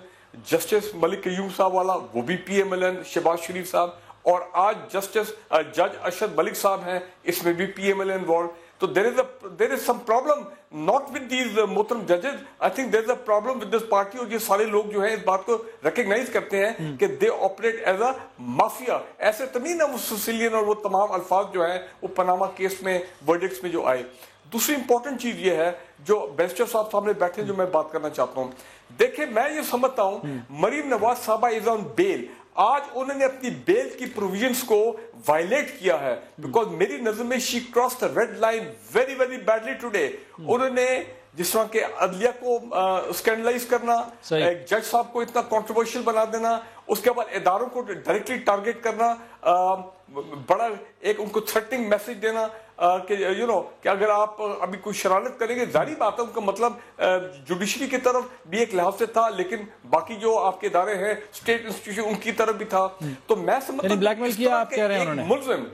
जस्टिस मलिक कयूम साहब वाला, वो भी PMLN, शहबाज शरीफ साहब, और आज जस्टिस जज अरशद मलिक साहब हैं, इसमें भी PMLN इन्वॉल्व। तो there is some problem not with these मोहतरम judges, I think there is a problem with this party। और ये सारे लोग जो हैं इस बात को रिकॉग्नाइज करते हैं कि they operate as a mafia। ऐसे तो नहीं ना वो सिसिलियन और वो तमाम अल्फाज जो हैं वो पनामा केस में वर्डिक्ट्स में जो आए। दूसरी इंपॉर्टेंट चीज ये है जो बैरिस्टर साहब सामने बैठे जो मैं बात करना चाहता हूँ। देखिए मैं ये समझता हूँ मरीम नवाज साहबा इज ऑन बेल, आज उन्होंने अपनी बेल की प्रोविजंस को वायलेट किया है, बिकॉज मेरी नजर में she cross the red line very very badly today. उन्होंने जिस तरह के अदलिया को स्कैंडलाइज करना, एक जज साहब को इतना कंट्रोवर्शियल बना देना, उसके बाद इदारों को डायरेक्टली टारगेट करना, बड़ा एक उनको थ्रेटनिंग मैसेज देना कि यू नो कि अगर आप अभी कोई शरारत करेंगे, जारी बात है उनका मतलब जुडिशरी की तरफ भी एक लिहाज से था, लेकिन बाकी जो आपके इदारे हैं स्टेट इंस्टीट्यूशन उनकी तरफ भी था। तो मैं समझता हूं ब्लैकमेल किया आप कह रहे हैं उन्होंने, मुल्जिम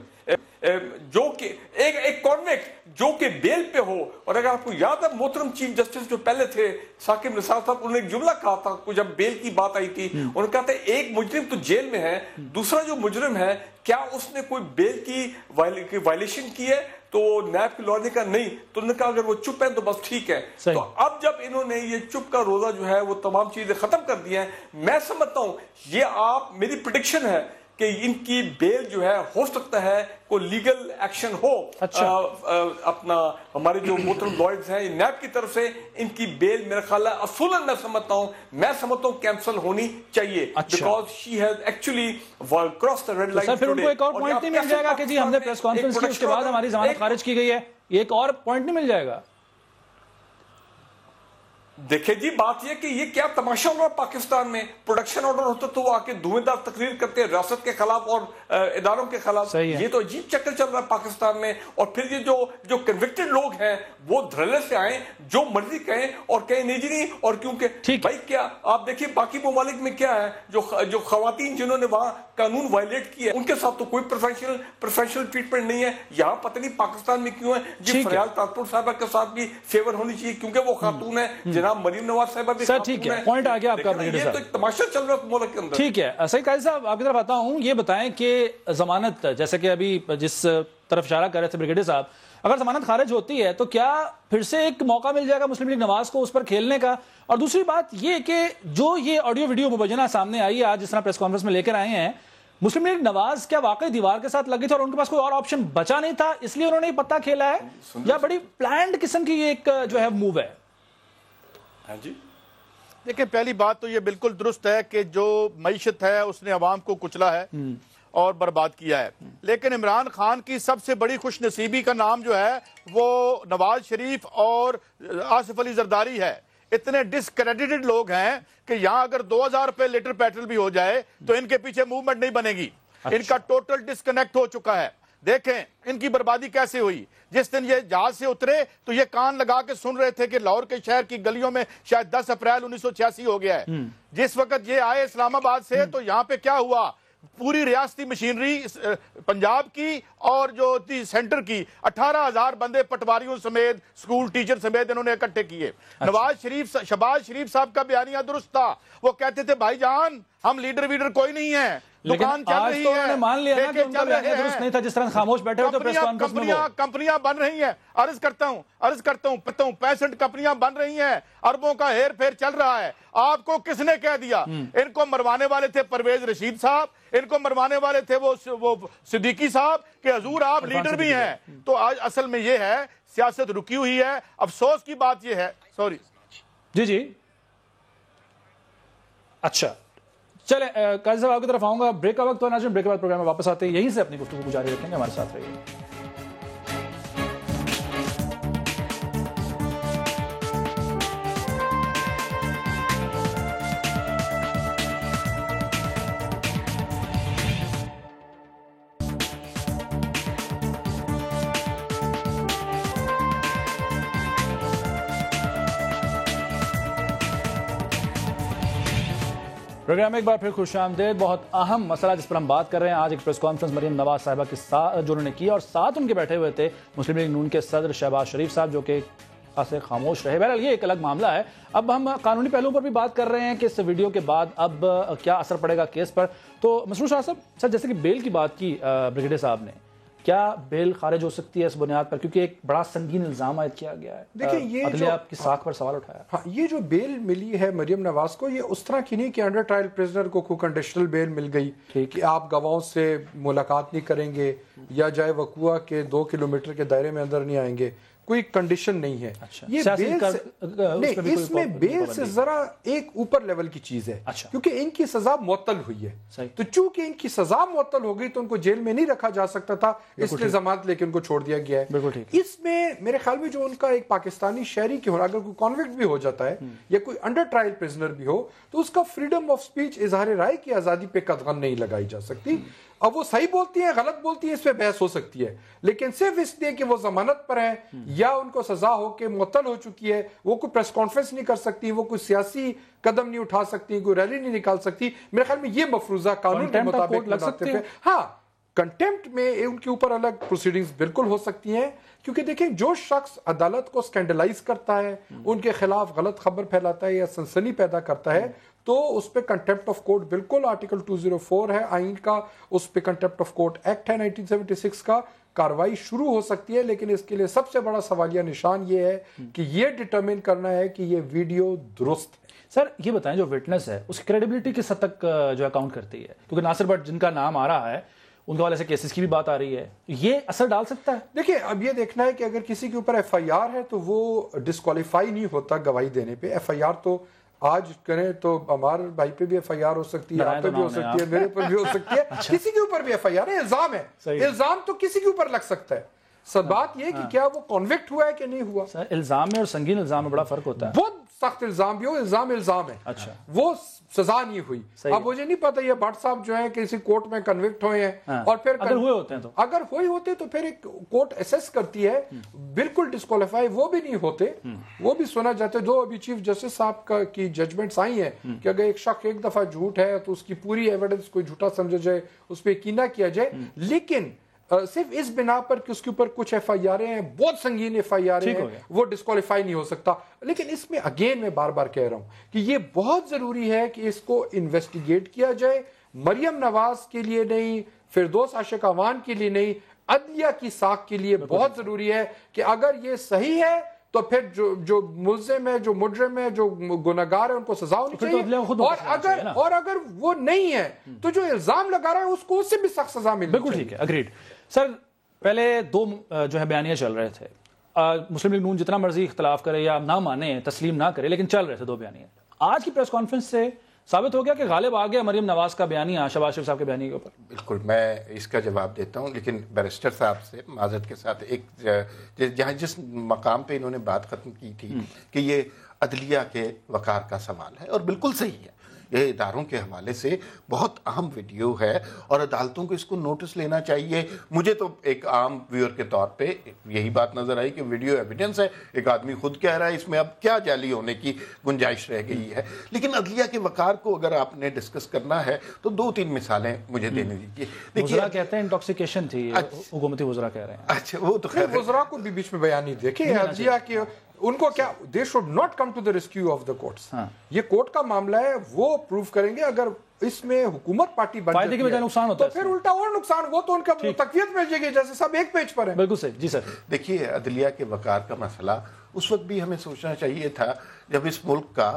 जो कि एक कॉन्विक्ट जो कि बेल पे हो। और अगर आपको याद है मोहतरम चीफ जस्टिस जो पहले थे साकिब निसार साहब, उन्होंने एक जुमला कहा था जब बेल की बात आई थी, उन्होंने कहा था एक मुजरिम तो जेल में है, दूसरा जो मुजरिम है क्या उसने कोई बेल की वायलेशन की है, तो नैब की लॉ ने कहा नहीं, तो उन्होंने कहा अगर वो चुप है तो बस ठीक है। तो अब जब इन्होंने ये चुप का रोजा जो है वो तमाम चीजें खत्म कर दी हैं, मैं समझता हूं ये आप मेरी प्रेडिक्शन है कि इनकी बेल जो है हो सकता है कोई लीगल एक्शन हो। अच्छा। अपना हमारे जो मोहतरम लॉयर्स हैं नैब की तरफ से इनकी बेल मेरा ख्याल है असूलन मैं समझता हूं कैंसिल होनी चाहिए, because she has actually cross the red line. फिर उनको एक और पॉइंट नहीं मिल जाएगा कि जी हमने प्रेस कॉन्फ्रेंस की उसके बाद हमारी जमानत खारिज की गई है, एक और पॉइंट नहीं मिल जाएगा? देखिए जी बात यह कि ये क्या तमाशा हो रहा है पाकिस्तान में, प्रोडक्शन ऑर्डर होता तो वो आके धुएंधार तकरीर करते हैं रियासत के खिलाफ और इदारों के खिलाफ। ये तो अजीब चक्कर चल रहा है पाकिस्तान में। और फिर ये जो कन्विक्टेड लोग हैं वो धरने से आए, जो मर्जी कहें और कहें नहीं जी नहीं। और क्योंकि भाई क्या आप देखिए बाकी ममालिक में क्या है, जो खवातीन जिन्होंने वहां कानून वायलेट किया उनके साथ तो कोई प्रोफेशनल ट्रीटमेंट नहीं है। यहाँ पता नहीं पाकिस्तान में क्यों है जी फरियाल तारपुर साहबा के साथ भी फेवर होनी चाहिए क्योंकि वो खातून है, मरीम नवाज साहिबा भी। सर ठीक है, पॉइंट आ गया आपका। ये तो एक तमाशा चल रहा है मुल्क के अंदर। ठीक है सही काजी साहब, आपकी तरफ आता हूं, ये बताएं कि जमानत जैसे कि अभी जिस तरफ इशारा कर रहे थे ब्रिगेडियर साहब, अगर जमानत खारिज होती है तो क्या फिर से एक मौका मिल जाएगा मुस्लिम लीग नवाज को उस पर खेलने का? और दूसरी बात ये कि जो ये ऑडियो वीडियो मुबैना सामने आई है आज जिस तरह प्रेस कॉन्फ्रेंस में लेकर आए हैं, मुस्लिम लीग नवाज क्या वाकई दीवार के साथ लगे थे और उनके पास कोई और ऑप्शन बचा नहीं था इसलिए उन्होंने पत्ता खेला है, या बड़ी प्लान्ड किस्म की एक जो है मूव है? हाँ जी देखिए पहली बात तो ये बिल्कुल दुरुस्त है कि जो मईशत है उसने अवाम को कुचला है और बर्बाद किया है, लेकिन इमरान खान की सबसे बड़ी खुशनसीबी का नाम जो है वो नवाज शरीफ और आसिफ अली जरदारी है। इतने डिसक्रेडिटेड लोग हैं कि यहां अगर 2000 रुपए लीटर पेट्रोल भी हो जाए तो इनके पीछे मूवमेंट नहीं बनेगी। इनका टोटल डिस्कनेक्ट हो चुका है। देखें इनकी बर्बादी कैसे हुई। जिस दिन ये जहाज से उतरे तो ये कान लगा के सुन रहे थे कि लाहौर के शहर की गलियों में शायद 10 अप्रैल 1986 हो गया है। जिस वक्त ये आए इस्लामाबाद से तो यहाँ पे क्या हुआ, पूरी रियासती मशीनरी पंजाब की और जो थी सेंटर की 18,000 बंदे पटवारियों समेत स्कूल टीचर समेत इन्होंने इकट्ठे किए। शहबाज शरीफ साहब का बयानिया दुरुस्त था, वो कहते थे भाईजान हम लीडर वीडर कोई नहीं है, दुकान चल रही है, मान लिया ना कि उनका बयानिया दुरुस्त नहीं था जिस तरह खामोश बैठे हो तो प्रेस कॉन्फ्रेंस में कंपनियां बन रही हैं। अर्ज करता हूं 65 कंपनियां बन रही हैं, अरबों का हेर फेर चल रहा है। आपको किसने कह दिया? इनको मरवाने वाले थे परवेज रशीद साहब, इनको मरवाने वाले थे वो सिद्दीकी साहब कि हजूर आप लीडर भी हैं। तो आज असल में ये है सियासत रुकी हुई है। अफसोस की बात ये है, सॉरी जी अच्छा चले काजी साहब आपकी तरफ आऊंगा, ब्रेक का वक्त तो नाज़रीन ब्रेक के बाद प्रोग्राम में वापस आते हैं, यहीं से अपनी गुफ्तगू जारी रखेंगे, हमारे साथ रहिए। प्रोग्राम में एक बार फिर खुश आमदेद। बहुत अहम मसला जिस पर हम बात कर रहे हैं आज, एक प्रेस कॉन्फ्रेंस मरियम नवाज साहिबा के साथ जो उन्होंने की और साथ उनके बैठे हुए थे मुस्लिम लीग नून के सदर शहबाज शरीफ साहब, जो कि खासे खामोश रहे। बहरहाल ये एक अलग मामला है। अब हम कानूनी पहलुओं पर भी बात कर रहे हैं कि इस वीडियो के बाद अब क्या असर पड़ेगा केस पर। तो मसरूर शाह साहब, सर जैसे कि बेल की बात की ब्रिगेडियर साहब ने, क्या बेल खारिज हो सकती है इस बुनियाद पर, क्योंकि एक बड़ा संगीन इल्जाम आयद किया गया है? देखिए ये अदलिया की साख पर सवाल उठाया। हाँ, ये जो बेल मिली है मरियम नवाज को, ये उस तरह की नहीं कि अंडर ट्रायल प्रिजनर को कोई कंडीशनल बेल मिल गई कि आप गवाहों से मुलाकात नहीं करेंगे या जाए वकुआ के 2 किलोमीटर के दायरे में अंदर नहीं आएंगे, कोई कंडीशन नहीं है। अच्छा, ये बेल नहीं, इसमें बेल से जरा एक ऊपर लेवल की चीज है। अच्छा, क्योंकि इनकी सजा मुअत्तल हुई है, तो चूंकि इनकी सजा मुअत्तल हो गई तो उनको जेल में नहीं रखा जा सकता था, इसलिए जमानत लेके उनको छोड़ दिया गया है। इसमें मेरे ख्याल में जो उनका एक पाकिस्तानी शहरी की होना, अगर कोई कॉन्विक्ट भी हो जाता है या कोई अंडर ट्रायल प्रिजनर भी हो, तो उसका फ्रीडम ऑफ स्पीच, इजहार राय की आजादी पे कदगन नहीं लगाई जा सकती। अब वो सही बोलती है गलत बोलती है, इस पे बहस हो सकती है, लेकिन सिर्फ इसलिए कि वो जमानत पर है या उनको सजा हो के मुअत्तल हो चुकी है, वो कोई प्रेस कॉन्फ्रेंस नहीं कर सकती, वो कोई सियासी कदम नहीं उठा सकती, कोई रैली नहीं निकाल सकती। मेरे ख्याल में ये मफरूजा कानून के मुताबिक लग सकते हैं। हाँ, कंटेम्प्ट में उनके ऊपर अलग प्रोसीडिंग्स बिल्कुल हो सकती हैं, क्योंकि देखें जो शख्स अदालत को स्कैंडलाइज करता है, उनके खिलाफ गलत खबर फैलाता है या सनसनी पैदा करता है, तो उस पे कंटेम्प्ट ऑफ कोर्ट बिल्कुल आर्टिकल 204 है आइन का, उस पे कंटेम्प्ट ऑफ कोर्ट एक्ट है 1976 का, कार्रवाई शुरू हो सकती है। लेकिन इसके लिए सबसे बड़ा सवालिया निशान ये है कि ये डिटरमिन करना है कि ये वीडियो दुरुस्त है। सर ये बताएं, जो विटनेस है उसकी क्रेडिबिलिटी किस हद तक जो अकाउंट करती है? क्योंकि नासिर भट्ट जिनका नाम आ रहा है, उनके वाले से केसेस की भी बात आ रही है, ये असर डाल सकता है? देखिए, अब ये देखना है कि अगर किसी के ऊपर FIR है तो वो डिस्क्वालीफाई नहीं होता गवाही देने पे। FIR तो आज करें तो हमारे भाई पे भी FIR हो सकती है, आप पे भी हो सकती है, मेरे ऊपर भी हो सकती है। किसी के ऊपर भी FIR है, इल्जाम है, इल्जाम तो किसी के ऊपर लग सकता है। सब बात ये कि क्या वो कॉन्विक्ट हुआ है कि नहीं हुआ। सर इल्जाम में और संगीन इल्जाम में बड़ा फर्क होता है। बहुत सख्त इल्जाम भी हो, इल्जाम है। अच्छा, वो सजा नहीं हुई। अब मुझे नहीं पता ये भट्ट साहब जो है किसी कोर्ट में कन्विक्ट हुए हैं और फिर अगर हुए होते हैं तो, अगर हुए होते तो फिर एक कोर्ट असेस करती है, बिल्कुल डिस्क्वालीफाई वो भी नहीं होते, वो भी सुना जाते। जो अभी चीफ जस्टिस साहब की जजमेंट्स आई हैं कि अगर एक शख्स एक दफा झूठ है तो उसकी पूरी एविडेंस कोई झूठा समझा जाए, उस पर यकीन ना किया जाए, लेकिन सिर्फ इस बिना पर कि उसके ऊपर कुछ FIR हैं, बहुत संगीन FIR हैं, वो डिस्क्वालीफाई नहीं हो सकता। लेकिन इसमें अगेन मैं बार बार कह रहा हूं कि ये बहुत जरूरी है कि इसको इन्वेस्टिगेट किया जाए, मरियम नवाज के लिए नहीं, फिरदौस आशिक अवान के लिए नहीं, अदलिया की साख के लिए बहुत जरूरी है कि अगर ये सही है तो फिर जो मुल्जिम है, जो मुजरिम है, जो गुनहगार है, उनको सजा होनी चाहिए। और अगर वो नहीं है तो जो इल्जाम लगा रहा है उसको उससे भी सख्त सजा मिलनी चाहिए। बिल्कुल ठीक है, अग्रीड। सर पहले 2 जो है बयानियां चल रहे थे, मुस्लिम लीग नून जितना मर्जी इख्तलाफ करे या ना माने, तस्लीम ना करे, लेकिन चल रहे थे 2 बयानियां। आज की प्रेस कॉन्फ्रेंस से साबित हो गया कि गालिब आ गया मरियम नवाज का बयानिया शहबाज शरीफ साहब के बयानी के ऊपर। बिल्कुल, मैं इसका जवाब देता हूं, लेकिन बैरिस्टर साहब से माजरत के साथ एक जहां जिस मकाम पे इन्होंने बात खत्म की थी कि ये अदलिया के वकार का सवाल है, और बिल्कुल सही है, ये इदारों के हवाले से बहुत अहम वीडियो है और अदालतों को इसको नोटिस लेना चाहिए। मुझे तो एक आम व्यूअर के तौर पे यही बात नजर आई कि वीडियो एविडेंस है, एक आदमी खुद कह रहा है, इसमें अब क्या जाली होने की गुंजाइश रह गई है। लेकिन अदलिया के वकार को अगर आपने डिस्कस करना है तो 2-3 मिसालें मुझे देने दीजिए। देखिए, कहते हैं इंटॉक्सिकेशन थी, हुकूमती वज़रा कह रहे हैं। अच्छा, वो तो खैर वज़रा को भी बीच में बयान नहीं देखे अदलिया के, उनको क्या, they should not come to the rescue of the courts. ये कोर्ट का मामला है, वो प्रूव करेंगे। अगर इसमें हुकूमत पार्टी बन फायदे के बजाय नुकसान होता है तो फिर उल्टा और नुकसान, वो तो उनका तकवीत मिल जाएगी, जैसे सब एक पेज पर है। बिल्कुल सही जी सर। देखिए, अदलिया के वकार का मसला उस वक्त भी हमें सोचना चाहिए था जब इस मुल्क का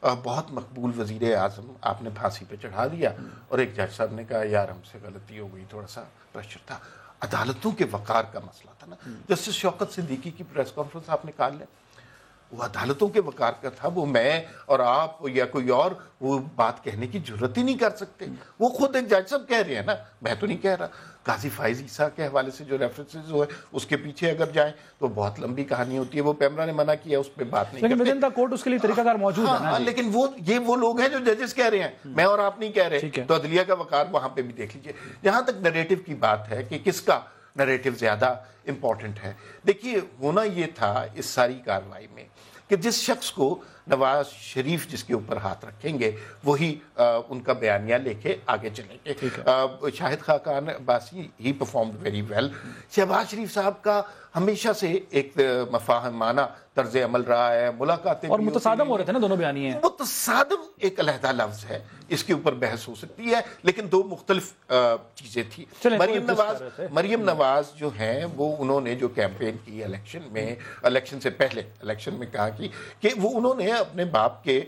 बहुत मकबूल वजीर आजम आपने फांसी पे चढ़ा दिया और एक जज साहब ने कहा यार हमसे गलती हो गई, थोड़ा सा प्रेशर था। अदालतों के वकार का मसला था ना, जस्टिस शौकत सिद्दीकी की प्रेस कॉन्फ्रेंस आपने कहा लें, वो अदालतों के वकार का था। वो मैं और आप या कोई और वो बात कहने की जरूरत ही नहीं कर सकते। वो खुद एक जज साहब कह रहे हैं ना, मैं तो नहीं कह रहा। गाजी फाइज ईसा के हवाले से जो रेफरेंसेस हुए उसके पीछे अगर जाएं तो बहुत लंबी कहानी होती है। वो पैमरा ने मना किया, उस पर बात नहीं करते। लेकिन कोर्ट उसके लिए तरीकाकार मौजूद है ना। लेकिन वो लोग हैं जो जजेस कह रहे हैं, मैं और आप नहीं कह रहे। तो अदलिया का वकार वहां पे भी देख लीजिए। जहां तक नरेटिव की बात है कि किसका नरेटिव ज्यादा इंपॉर्टेंट है, देखिए होना ये था इस सारी कार्रवाई में कि जिस शख्स को نواز شریف جس کے اوپر ہاتھ رکھیں گے وہی ان کا بیانیہ لے کے آگے چلیں گے. Shahid Khaqan Abbasi he performed very well. Shahbaz شریف صاحب کا ہمیشہ سے ایک مفاہمانہ طرز عمل رہا ہے, ملاقاتیں اور متصادم ہو رہے تھے نا دونوں بیانیے. متصادم ایک علیحدہ لفظ ہے, اس کے اوپر بحث ہو سکتی ہے, لیکن دو مختلف چیزیں تھی. مریم نواز جو ہیں وہ انہوں نے جو کیمپین کی الیکشن سے پہلے الیکشن میں کہا کہ وہ انہوں نے اپنے باپ کے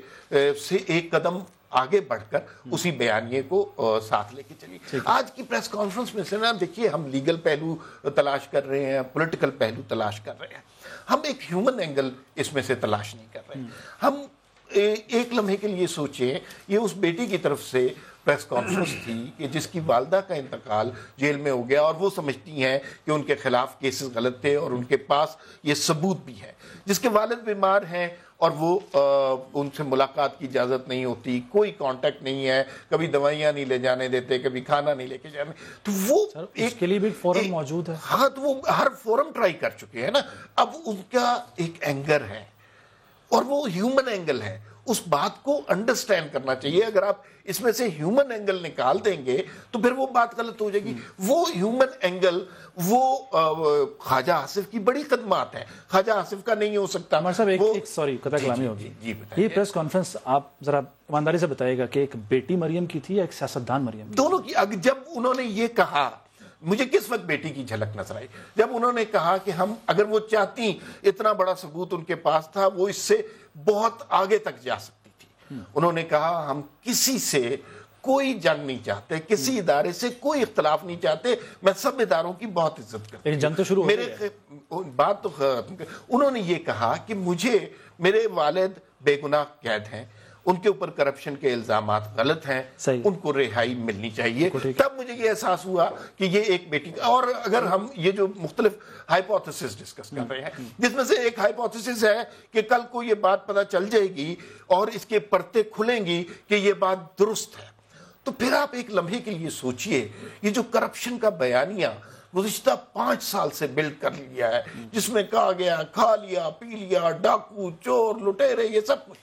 سے ایک قدم آگے بڑھ کر اسی بیانیے کو ساتھ لے کے چلی. آج کی پریس کانفرنس میں سے نا دیکھیے, ہم لیگل پہلو تلاش کر رہے ہیں, پولیٹیکل پہلو تلاش کر رہے ہیں, ہم ایک ہیومن اینگل اس میں سے تلاش نہیں کر رہے. ہم ایک لمحے کے لیے سوچیں, یہ اس بیٹی کی طرف سے پریس کانفرنس تھی کہ جس کی والدہ کا انتقال جیل میں ہو گیا اور وہ سمجھتی ہیں کہ ان کے خلاف کیسز غلط تھے اور ان کے پاس یہ ثبوت بھی ہے, جس کے والد بیمار ہیں اور وہ ان سے ملاقات کی اجازت نہیں ہوتی, کوئی کانٹیکٹ نہیں ہے, کبھی دوائیاں نہیں لے جانے دیتے, کبھی کھانا نہیں لے کے جانے, تو وہ اس کے لیے بھی فورم موجود ہے. ہاں, تو وہ ہر فورم ٹرائی کر چکے ہیں نا. اب ان کا ایک اینگر ہے اور وہ ہیومن اینگل ہے, اس بات کو انڈرسٹینڈ کرنا چاہیے. اگر آپ اس میں سے ہیومن اینگل نکال دیں گے تو پھر وہ بات غلط ہو جائے گی. وہ ہیومن اینگل وہ خواجہ آصف کی بڑی خدمات ہیں, خواجہ آصف کا نہیں ہو سکتا. عمر صاحب ایک سوری قطع کلامی ہوگی, یہ پریس کانفرنس آپ ذرا ایمانداری سے بتائیے گا کہ ایک بیٹی مریم کی تھی یا ایک سیاستدان مریم کی؟ دونوں کی. جب انہوں نے یہ کہا, مجھے کس وقت بیٹی کی جھلک نظر آئی جب انہوں نے کہا کہ ہم اگر وہ چاہتی, اتنا بڑا ثبوت ان کے پاس تھا, وہ اس سے بہت آگے تک جا سکتی تھی. انہوں نے کہا ہم کسی سے کوئی جنگ نہیں چاہتے, کسی ادارے سے کوئی اختلاف نہیں چاہتے, میں سب اداروں کی بہت عزت کرتا ہوں. جنگ تو شروع ہو گئی, بات تو انہوں نے یہ کہا کہ مجھے میرے والد بے گناہ قید ہیں, ان کے اوپر کرپشن کے الزامات غلط ہیں, ان کو رہائی ملنی چاہیے. تب مجھے یہ احساس ہوا کہ یہ ایک بیٹی. اور اگر ہم یہ جو مختلف ہائپوتھیسس ڈسکس کر رہے ہیں, جس میں سے ایک ہائپوتھیسس ہے کہ کل کو یہ بات پتہ چل جائے گی اور اس کے پرتے کھلیں گی کہ یہ بات درست ہے, تو پھر آپ ایک لمحے کے لیے سوچئے, یہ جو کرپشن کا بیانیہ گزشتہ 5 سال سے بلڈ کر لیا ہے, جس میں کہا گیا کھا لیا پی لیا, ڈاکو چور لٹیرے, یہ سب کچھ,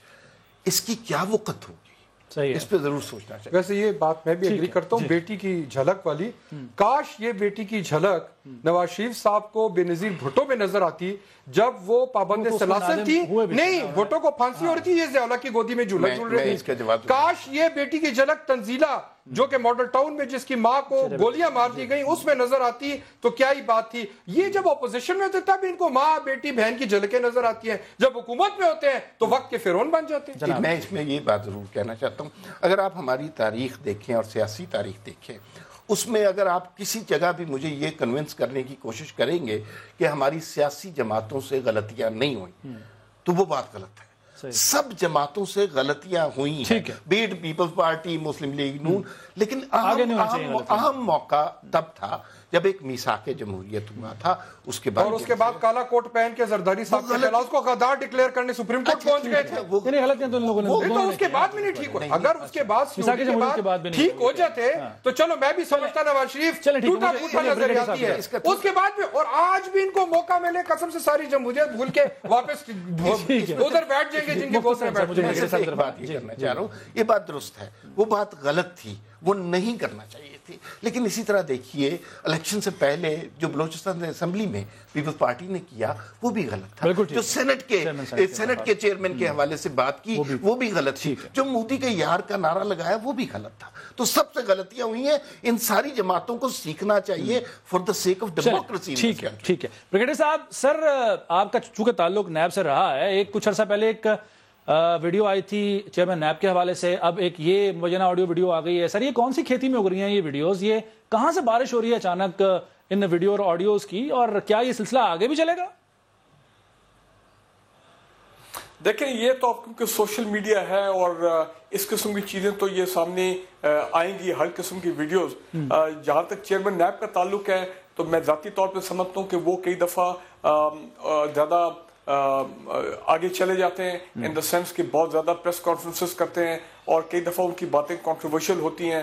اس کی کیا وقت ہوگی, اس پہ ضرور سوچنا چاہیے. ویسے یہ بات میں بھی ایگری کرتا ہوں, بیٹی کی جھلک والی. کاش یہ بیٹی کی جھلک نواز شریف صاحب کو بے نظیر بھٹو میں نظر آتی جب وہ پابند سلاسل تھی. نہیں, بھٹو کو پھانسی ہو رہی تھی, یہ زیولہ کی گودی میں جھولا جھول رہے تھے. کاش یہ بیٹی کی جھلک تنزیلہ جو کہ ماڈل ٹاؤن میں جس کی ماں کو گولیاں مار دی گئیں اس میں نظر آتی تو کیا ہی بات تھی. یہ جب اپوزیشن میں ہوتے تب ان کو ماں بیٹی بہن کی جھلکیں نظر آتی ہیں, جب حکومت میں ہوتے ہیں تو وقت کے فرعون بن جاتے ہیں. میں اس میں یہ بات ضرور کہنا چاہتا ہوں, اگر آپ ہماری تاریخ دیکھیں اور سیاسی تاریخ دیکھیں, اس میں اگر آپ کسی جگہ بھی مجھے یہ کنونس کرنے کی کوشش کریں گے کہ ہماری سیاسی جماعتوں سے غلطیاں نہیں ہوئیں, تو وہ بات غلط ہے. سب جماعتوں سے غلطیاں ہوئی ہیں, بیٹ پیپلز پارٹی, مسلم لیگ, نون, لیکن اہم موقع تب تھا جب ایک میثاق جمہوریت ہوا تھا. اس کے بعد اور اس کے بعد کالا کوٹ پہن کے زرداری صاحب کے خلاف کو غدار ڈکلیئر کرنے سپریم کورٹ پہنچ گئے تھے. تو اس کے بعد بھی نہیں ٹھیک ہوا. اگر اس کے بعد ٹھیک ہو جاتے تو چلو میں بھی سمجھتا نواز شریف ٹوٹا پھوٹا نظر آتی ہے. اس کے بعد بھی, اور آج بھی ان کو موقع ملے قسم سے ساری جمہوریت بھول کے واپس ادھر بیٹھ جائیں گے جن کے گوشت میں بیٹھ جائیں گے. ایک بات یہ کرنا چاہ رہا ہوں, یہ بات درست ہے, وہ بات غلط تھی, وہ نہیں کرنا چاہیے تھی. لیکن اسی طرح دیکھیے الیکشن سے پہلے جو بلوچستان اسمبلی میں پیپلز پارٹی نے کیا وہ بھی غلط تھا. جو سینٹ کے چیئرمین کے حوالے سے بات کی وہ بھی غلط تھی. جو مودی کے یار کا نعرہ لگایا وہ بھی غلط تھا. تو سب سے غلطیاں ہوئی ہیں. ان ساری جماعتوں کو سیکھنا چاہیے for the sake of democracy. ٹھیک ہے بریگیڈیئر صاحب, سر آپ کا چونکہ تعلق نیب سے رہا ہے, ایک کچھ عرصہ پہلے ایک ویڈیو آئی تھی چیئرمین نیب کے حوالے سے, اب ایک یہ مبینہ آڈیو ویڈیو آ گئی ہے. سر یہ کون سی کھیتی میں اگ رہی ہیں یہ ویڈیوز, یہ کہاں سے بارش ہو رہی ہے اچانک ان ویڈیو اور آڈیوز کی, اور کیا یہ سلسلہ آگے بھی چلے گا؟ دیکھیں یہ تو کیونکہ سوشل میڈیا ہے اور اس قسم کی چیزیں تو یہ سامنے آئیں گی, ہر قسم کی ویڈیوز. جہاں تک چیئرمین نیب کا تعلق ہے تو میں ذاتی طور پہ سمجھتا ہوں کہ وہ کئی دفعہ زیادہ آگے چلے جاتے ہیں, ان دا سینس کہ بہت زیادہ پریس کانفرنسز کرتے ہیں اور کئی دفعہ ان کی باتیں کنٹروورشل ہوتی ہیں,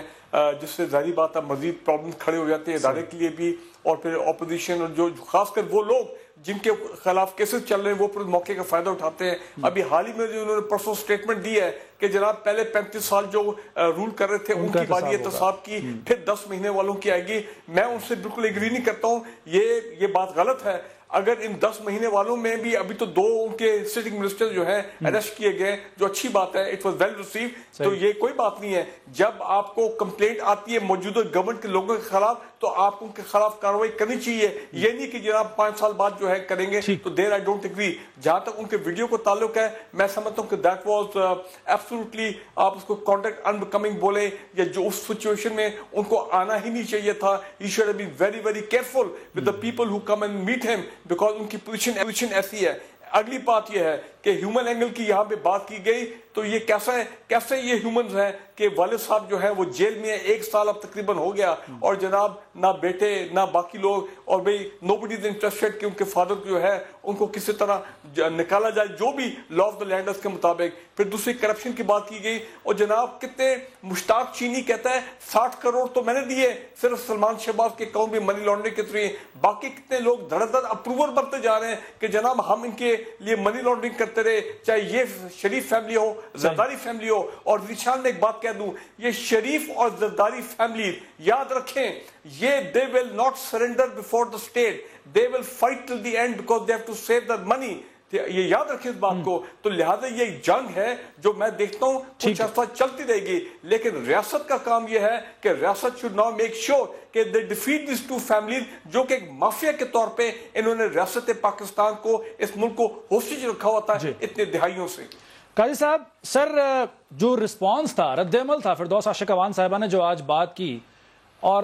جس سے ظاہری بات ہے مزید پرابلم کھڑے ہو جاتے ہیں ادارے کے لیے بھی, اور پھر اپوزیشن اور جو خاص کر وہ لوگ جن کے خلاف کیسز چل رہے ہیں وہ پورے موقع کا فائدہ اٹھاتے ہیں. ابھی حال ہی میں جو انہوں نے پرسوں سٹیٹمنٹ دی ہے کہ جناب پہلے 35 سال جو رول کر رہے تھے ان کی باری احتساب کی, پھر 10 مہینے والوں کی آئے گی. میں ان سے بالکل ایگری نہیں کرتا ہوں, یہ بات غلط ہے. اگر ان 10 مہینے والوں میں بھی ابھی تو 2 ان کے سٹنگ منسٹر جو ہیں اریسٹ کیے گئے, جو اچھی بات ہے, اٹ واز ویل ریسیو, تو یہ کوئی بات نہیں ہے. جب آپ کو کمپلینٹ آتی ہے موجودہ گورنمنٹ کے لوگوں کے خلاف تو آپ ان کے خلاف کارروائی کرنی چاہیے. یہ نہیں کہ جناب 5 سال بعد جو ہے کریں گے تو دیر آئی ڈونٹ اگری. جہاں تک ان کے ویڈیو کو تعلق ہے, میں سمجھتا ہوں کہ دیٹ واز ایبسولوٹلی, آپ اس کو کانٹیکٹ انبیکمنگ بولے یا جو اس سچویشن میں ان کو آنا ہی نہیں چاہیے تھا. He should have been very very careful with the people who come and meet him, because ان کی پوزیشن ایسی ہے. اگلی بات یہ ہے کہ ہیومن اینگل کی یہاں پہ بات کی گئی, تو یہ کیسے یہ ہیومنز ہیں کہ والد صاحب جو ہے وہ جیل میں 1 سال اب تقریباً ہو گیا, اور جناب نہ بیٹے نہ باقی لوگ, اور بھئی نو بڈی از انٹرسٹڈ کہ ان کے فادر جو ہے ان کو کسی طرح نکالا جائے جو بھی لا آف دا لینڈرز کے مطابق. پھر دوسری کرپشن کی بات کی گئی, اور جناب کتنے مشتاق چینی کہتا ہے 60 کروڑ تو میں نے دیے صرف سلمان شہباز کے اکاؤنٹ میں منی لانڈرنگ کے تھرو, باقی کتنے لوگ دھڑ دھڑ اپروول برتے جا رہے ہیں کہ جناب ہم ان کے لیے منی لانڈرنگ کرتے رہے, چاہے یہ شریف فیملی ہو زرداری فیملی ہو. اور ذیشان میں ایک بات کہہ دوں, یہ شریف اور زرداری فیملی یاد رکھیں, یہ they will not surrender before the state, they will fight till the end because they have to save their money. یہ یاد رکھیں اس بات کو. تو لہذا یہ ایک جنگ ہے جو میں دیکھتا ہوں کچھ عرصہ چلتی رہے گی, لیکن ریاست کا کام یہ ہے کہ ریاست should now make sure کہ they defeat these 2 families جو کہ ایک مافیا کے طور پہ انہوں نے ریاست پاکستان کو, اس ملک کو ہوسٹیج رکھا ہوا تھا اتنے دہائیوں سے. قاضی صاحب, سر جو رسپانس تھا, رد عمل تھا فردوس عاشق اوان صاحبہ نے جو آج بات کی, اور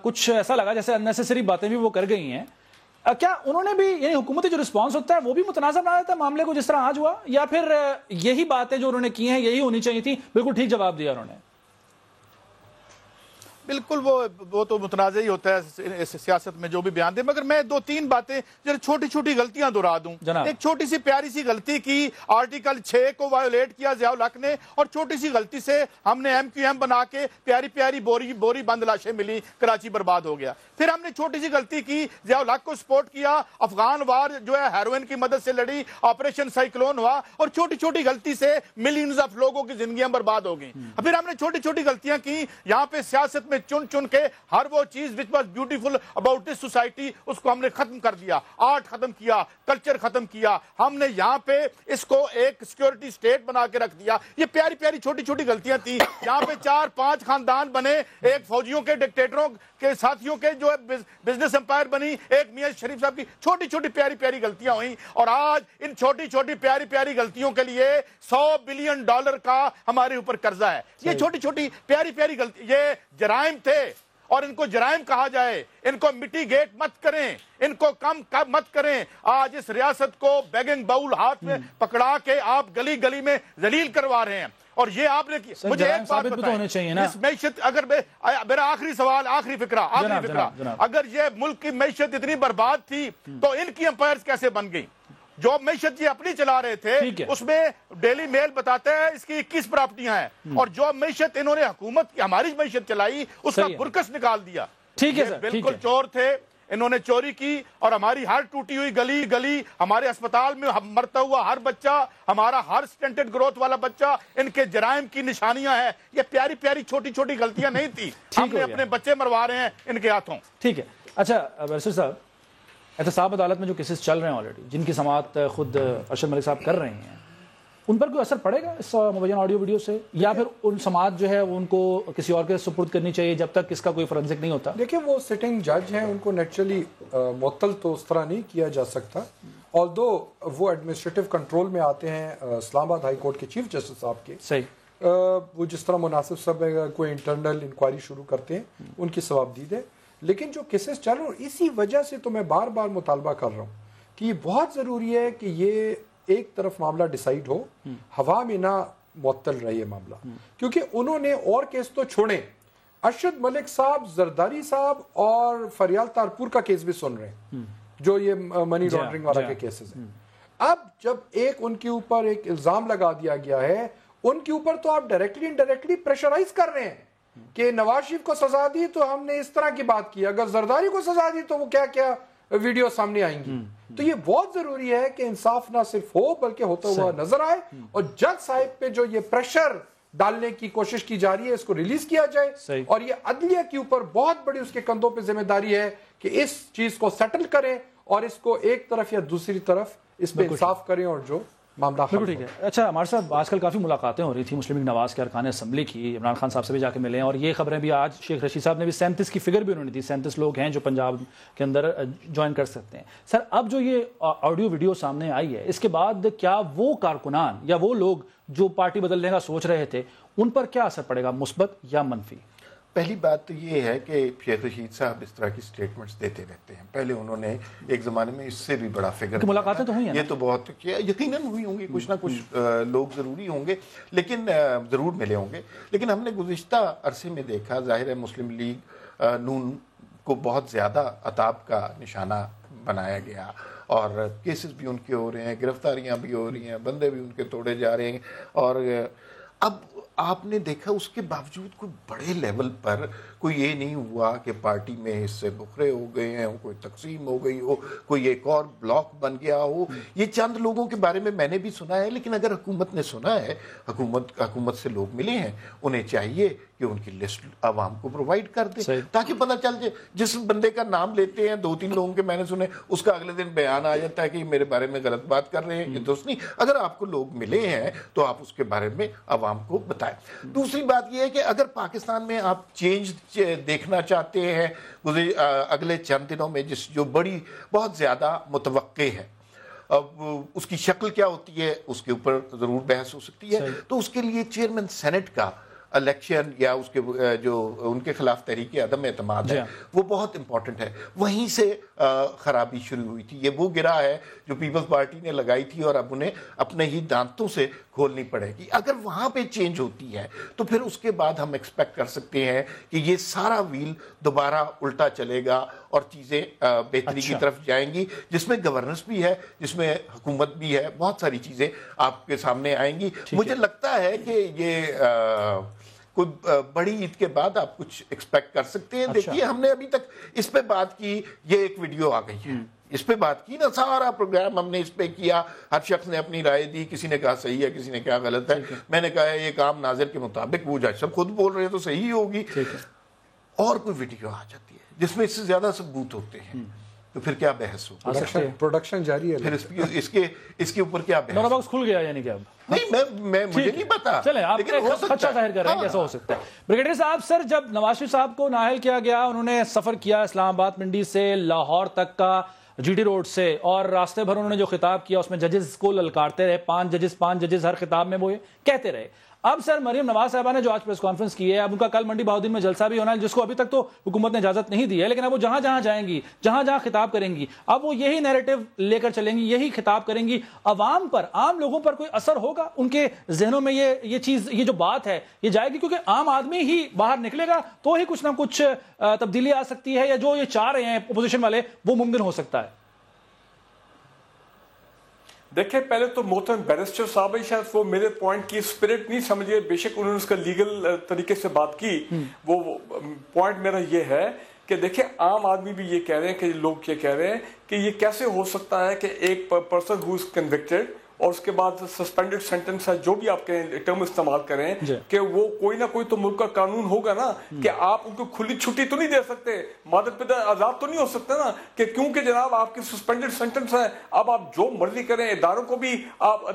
کچھ ایسا لگا جیسے اننیسیسری باتیں بھی وہ کر گئی ہیں, کیا انہوں نے بھی, یعنی حکومتی جو رسپانس ہوتا ہے وہ بھی متنازع بنا دیتا ہے معاملے کو جس طرح آج ہوا, یا پھر یہی باتیں جو انہوں نے کی ہیں یہی ہونی چاہیے تھی؟ بالکل ٹھیک جواب دیا انہوں نے. بالکل وہ تو متنازع ہی ہوتا ہے سیاست میں جو بھی بیان دے, مگر میں 2-3 باتیں جو چھوٹی چھوٹی غلطیاں دہرا دوں. ایک چھوٹی سی پیاری سی غلطی کی, آرٹیکل 6 کو وائیولیٹ کیا ضیاء الحق نے, اور چھوٹی سی غلطی سے ہم نے MQM بنا کے پیاری پیاری بوری بند لاشیں ملی, کراچی برباد ہو گیا. پھر ہم نے چھوٹی سی غلطی کی, ضیاء الحق کو سپورٹ کیا, افغان وار جو ہے ہیروئن کی مدد سے لڑی, آپریشن سائیکلون ہوا, اور چھوٹی چھوٹی غلطی سے ملینز آف لوگوں کی زندگیاں برباد ہو گئیں. پھر ہم نے چھوٹی چھوٹی غلطیاں کی, یہاں پہ سیاست میں چن کے ہر وہ چیز which was beautiful about this society اس کو ہم نے ختم کر دیا, آرٹ ختم کیا, کلچر ختم کیا. ہم نے یہاں پہ اس کو ایک سیکیورٹی سٹیٹ بنا کے رکھ دیا. یہ پیاری پیاری چھوٹی چھوٹی غلطیاں تھیں. یہاں پہ 4-5 خاندان بنے, ایک فوجیوں کے ڈکٹیٹروں کے ساتھیوں کے جو ہے بزنس امپائر بنی, ایک میاں شریف صاحب کی چھوٹی چھوٹی پیاری پیاری غلطیاں ہوئیں. اور آج ان چھوٹی چھوٹی پیاری پیاری غلطیوں کے لیے $100 بلین کا ہمارے اوپر قرضہ ہے. یہ چھوٹی چھوٹی پیاری پیاری غلطی, یہ جرائم تھے اور ان کو جرائم کہا جائے. ان کو میٹیگیٹ مت کریں, ان کو کم مت کریں. آج اس ریاست کو بیگنگ باؤل ہاتھ میں پکڑا کے آپ گلی گلی میں ذلیل کروا رہے ہیں. اور یہ آپ نے مجھے ایک بات بتائیں, اس معیشت, اگر میرا آخری سوال, آخری فکرہ, اگر یہ ملک کی معیشت اتنی برباد تھی تو ان کی امپائرز کیسے بن گئی؟ جو معیشت یہ اپنی چلا رہے تھے اس میں ڈیلی میل بتاتا ہے اس کی 21 پراپرٹیاں ہیں, اور جو معیشت انہوں نے حکومت کی ہماری معیشت چلائی اس کا برکس نکال دیا. ٹھیک ہے سر, بالکل چور تھے, انہوں نے چوری کی, اور ہماری ہر ٹوٹی ہوئی گلی, ہمارے اسپتال میں مرتا ہوا ہر بچہ, ہمارا ہر سٹنٹڈ گروتھ والا بچہ ان کے جرائم کی نشانیاں ہیں. یہ پیاری پیاری چھوٹی چھوٹی غلطیاں نہیں تھی, ہم نے اپنے بچے مروا رہے ہیں ان کے ہاتھوں. ٹھیک ہے. اچھا بیرسٹر صاحب, احتساب عدالت میں جو کیسز چل رہے ہیں آلریڈی, جن کی سماعت خود ارشد ملک صاحب کر رہے ہیں, ان پر کوئی اثر پڑے گا اس مبینہ آڈیو ویڈیو سے, یا پھر ان سماعت جو ہے ان کو کسی اور کے سپرد کرنی چاہیے جب تک اس کا کوئی فرنزک نہیں ہوتا؟ دیکھیں, وہ سٹنگ جج ہیں, ان کو نیچرلی معطل تو اس طرح نہیں کیا جا سکتا, آلدو وہ ایڈمنسٹریٹو کنٹرول میں آتے ہیں اسلام آباد ہائی کورٹ کے چیف جسٹس صاحب کے. صحیح, وہ جس طرح مناسب سب کوئی انٹرنل انکوائری شروع کرتے ہیں ان کی ثوابدید ہے. لیکن جو کیسز چل رہے ہیں, اسی وجہ سے تو میں بار بار مطالبہ کر رہا ہوں کہ یہ بہت ضروری ہے کہ یہ ایک طرف معاملہ ڈیسائیڈ ہو, ہوا میں نہ معطل رہے یہ معاملہ, کیونکہ انہوں نے اور کیس تو چھوڑیں, ارشد ملک صاحب, زرداری صاحب اور فریال تارپور کا کیس بھی سن رہے ہیں جو یہ منی لانڈرنگ والا کے کیسز ہیں. اب جب ایک ان کے اوپر ایک الزام لگا دیا گیا ہے, ان کے اوپر تو آپ ڈائریکٹلی انڈائریکٹلی پریشرائز کر رہے ہیں کہ نواز شریف کو سزا دی تو ہم نے اس طرح کی بات کی, اگر زرداری کو سزا دی تو وہ کیا کیا वीडियो सामने आएंगी। तो ये बहुत जरूरी है कि इंसाफ ना सिर्फ हो बल्कि होता हुआ नजर आए, और जज साहिब पे जो ये प्रेशर डालने की कोशिश की जा रही है इसको रिलीज किया जाए, और ये अदलिया के ऊपर बहुत बड़ी उसके कंधों पे जिम्मेदारी है कि इस चीज को सेटल करें और इसको एक तरफ या दूसरी तरफ इस पे इंसाफ करें और जो मामला बिल्कुल ठीक है। अच्छा, हमारे साथ आजकल काफ़ी मुलाकातें हो रही थी मुस्लिम लीग नवाज के अरकान असम्बली की, इमरान खान साहब से भी जाके मिले हैं, और ये खबरें भी आज शेख रशीद साहब ने भी 37 की फिगर भी उन्होंने दी, 37 लोग हैं जो पंजाब के अंदर ज्वाइन कर सकते हैं। सर, अब जो ये ऑडियो वीडियो सामने आई है, इसके बाद क्या वो कारकुनान या वो लोग जो पार्टी बदलने का सोच रहे थे उन पर क्या असर पड़ेगा, मुस्बत या मनफी? पहली बात तो ये है कि शेख रशीद साहब इस तरह की स्टेटमेंट्स देते रहते हैं। पहले उन्होंने एक ज़माने में इससे भी बड़ा फिगर, मुलाकातें तो हुई हैं, ये तो बहुत यकीनन हुई होंगी, कुछ ना कुछ लोग ज़रूरी होंगे, लेकिन ज़रूर मिले होंगे। लेकिन हमने गुज़िश्ता अरसे में देखा, ज़ाहिर है मुस्लिम लीग नून को बहुत ज़्यादा अताब का निशाना बनाया गया, और केसेस भी उनके हो रहे हैं, गिरफ्तारियाँ भी हो रही हैं, बंदे भी उनके तोड़े जा रहे हैं। और अब आपने देखा उसके बावजूद कोई बड़े लेवल पर कोई ये नहीं हुआ कि पार्टी में हिस्से बुखरे हो गए हैं, कोई तकसीम हो गई हो, कोई एक और ब्लॉक बन गया हो। ये चंद लोगों के बारे में मैंने भी सुना है, लेकिन अगर हुकूमत ने सुना है, हुकूमत से लोग मिले हैं, उन्हें चाहिए कि उनकी लिस्ट आवाम को प्रोवाइड कर दे, ताकि पता चल जाए। जिस बंदे का नाम लेते हैं, 2-3 लोगों के मैंने सुने, उसका अगले दिन बयान आ जाता है कि मेरे बारे में गलत बात कर रहे हैं, ये दोस्त नहीं। अगर आपको लोग मिले हैं तो आप उसके बारे में आवाम को बताएं। दूसरी बात यह है कि अगर पाकिस्तान में आप चेंज देखना चाहते हैं अगले चंद दिनों में, जो बड़ी बहुत ज्यादा मुतवक्के है, अब उसकी शक्ल क्या होती है उसके ऊपर जरूर बहस हो सकती है। तो उसके लिए चेयरमैन सेनेट का इलेक्शन या उसके जो उनके खिलाफ तहरीक अदम एतमाद है वो बहुत इंपॉर्टेंट है। वहीं से खराबी शुरू हुई थी। ये वो गिरा है जो पीपल्स पार्टी ने लगाई थी और अब उन्हें अपने ही दांतों से खोलनी पड़ेगी। अगर वहां पे चेंज होती है तो फिर उसके बाद हम एक्सपेक्ट कर सकते हैं कि ये सारा व्हील दोबारा उल्टा चलेगा और चीजें बेहतरी की तरफ जाएंगी, जिसमें गवर्नेंस भी है, जिसमें हुकूमत भी है, बहुत सारी चीजें आपके सामने आएंगी। मुझे लगता है कि ये कोई बड़ी ईद के बाद आप कुछ एक्सपेक्ट कर सकते हैं। देखिए, हमने अभी तक इस पे बात की, ये एक वीडियो आ गई है, इस पे बात की ना, सारा प्रोग्राम हमने इस पे किया, हर शख्स ने अपनी राय दी, किसी ने कहा सही है, किसी ने कहा गलत है। मैंने कहा ये काम नाज़िर के मुताबिक, वो जज सब खुद बोल रहे हैं तो सही होगी। और कोई वीडियो आ जाती है जिसमें इससे ज्यादा सबूत होते हैं, तो फिर क्या बहस हो? प्रोडक्शन जारी है, फिर इसके ऊपर क्या बहस? नोरा बॉक्स खुल गया यानी कि अब नहीं, मैं मुझे नहीं पता। चले, आप अच्छा जाहिर कर रहे हैं, कैसा हो सकता है। ब्रिगेडियर साहब, सर, जब नवाज शरीफ साहब को नाअहल किया गया, उन्होंने सफर किया इस्लामाबाद मंडी से लाहौर तक का जीटी रोड से, और रास्ते भर उन्होंने जो खिताब किया उसमें जजेस को ललकारते रहे, 5 जजेस हर खिताब में वो कहते रहे। अब सर मरियम नवाज साहबा ने जो आज प्रेस कॉन्फ्रेंस की है, अब उनका कल मंडी बहाउद्दीन में जलसा भी होना है, जिसको अभी तक तो हुकूमत ने इजाजत नहीं दी है, लेकिन अब वो जहां जहां जाएंगी, जहां जहां खिताब करेंगी, अब वो यही नैरेटिव लेकर चलेंगी, यही खिताब करेंगी। अवाम पर, आम लोगों पर कोई असर होगा? उनके जहनों में ये चीज, ये जो बात है, ये जाएगी? क्योंकि आम आदमी ही बाहर निकलेगा तो ही कुछ ना कुछ तब्दीली आ सकती है, या जो ये चाह रहे हैं अपोजिशन वाले वो मुमकिन हो सकता है। देखिए, पहले तो मोहतरम बैरिस्टर साहब ही शायद वो मेरे पॉइंट की स्पिरिट नहीं समझिए, बेशक उन्होंने उसका लीगल तरीके से बात की। वो पॉइंट मेरा ये है कि देखिए, आम आदमी भी ये कह रहे हैं कि लोग ये कह रहे हैं कि ये कैसे हो सकता है कि एक पर्सन हु इज कन्विक्टेड और उसके बाद सस्पेंडेड सेंटेंस है, जो भी आप कहें टर्म इस्तेमाल करें, कि वो कोई ना कोई तो मुल्क का कानून होगा ना कि आप उनको खुली छुट्टी तो नहीं दे सकते, मादर पिता आजाद तो नहीं हो सकते ना, कि क्योंकि जनाब आपकी सस्पेंडेड सेंटेंस है, अब आप जो मर्जी करें, इदारों को भी आप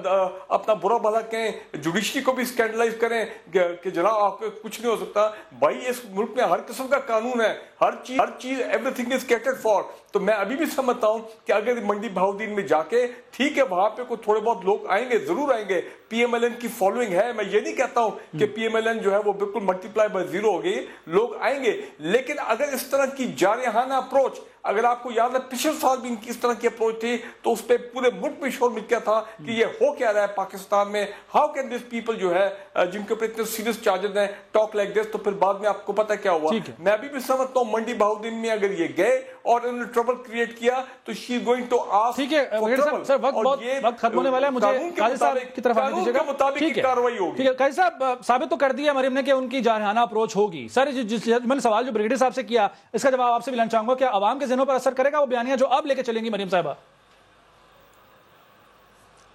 अपना बुरा भला कहें, जुडिशरी को भी स्कैंडलाइज करें कि जनाब आपको कुछ नहीं हो सकता। भाई, इस मुल्क में हर किस्म का कानून है, हर चीज एवरीथिंग इज कैटर्ड फॉर। तो मैं अभी भी समझता हूं कि अगर मंडी बहाउद्दीन में जाके, ठीक है, वहां पे कोई थोड़े बहुत लोग आएंगे, जरूर आएंगे, पीएमएलएन की फॉलोइंग है, मैं ये नहीं कहता हूं कि पीएमएलएन जो है वो बिल्कुल मल्टीप्लाई बाय 0 हो गई, लोग आएंगे। लेकिन अगर इस तरह की जारहाना अप्रोच, अगर आपको याद है पिछले साल भी इनकी इस तरह की अप्रोच थी, तो उस पर पूरे मुल्क में शोर मिल गया था कि ये हो क्या रहा है पाकिस्तान में, हाउ कैन दिस पीपल जो है जिनके ऊपर इतने सीरियस चार्जेस हैं टॉक लाइक दिस। तो फिर बाद में आपको पता क्या हुआ। मैं अभी भी समझता हूं मंडी बहाउद्दीन में अगर ये गए और उन्होंने ट्रबल क्रिएट किया तो she is going to ask. ठीक है सर, वक्त खत्म होने वाला है, मुझे काजी साहब की तरफ आने दीजिएगा। मुताबिक कार्रवाई होगी। ठीक है, काजी साहब, साबित तो कर दिया मरियम ने कि उनकी जारहाना अप्रोच होगी। सर, मैंने सवाल जो ब्रिगेडियर साहब से किया, इसका जवाब आपसे भी लेना चाहूंगा, क्या आवाम के ज़हनों पर असर करेगा वो बयानिया जो अब लेके चलेंगी मरियम साहिबा?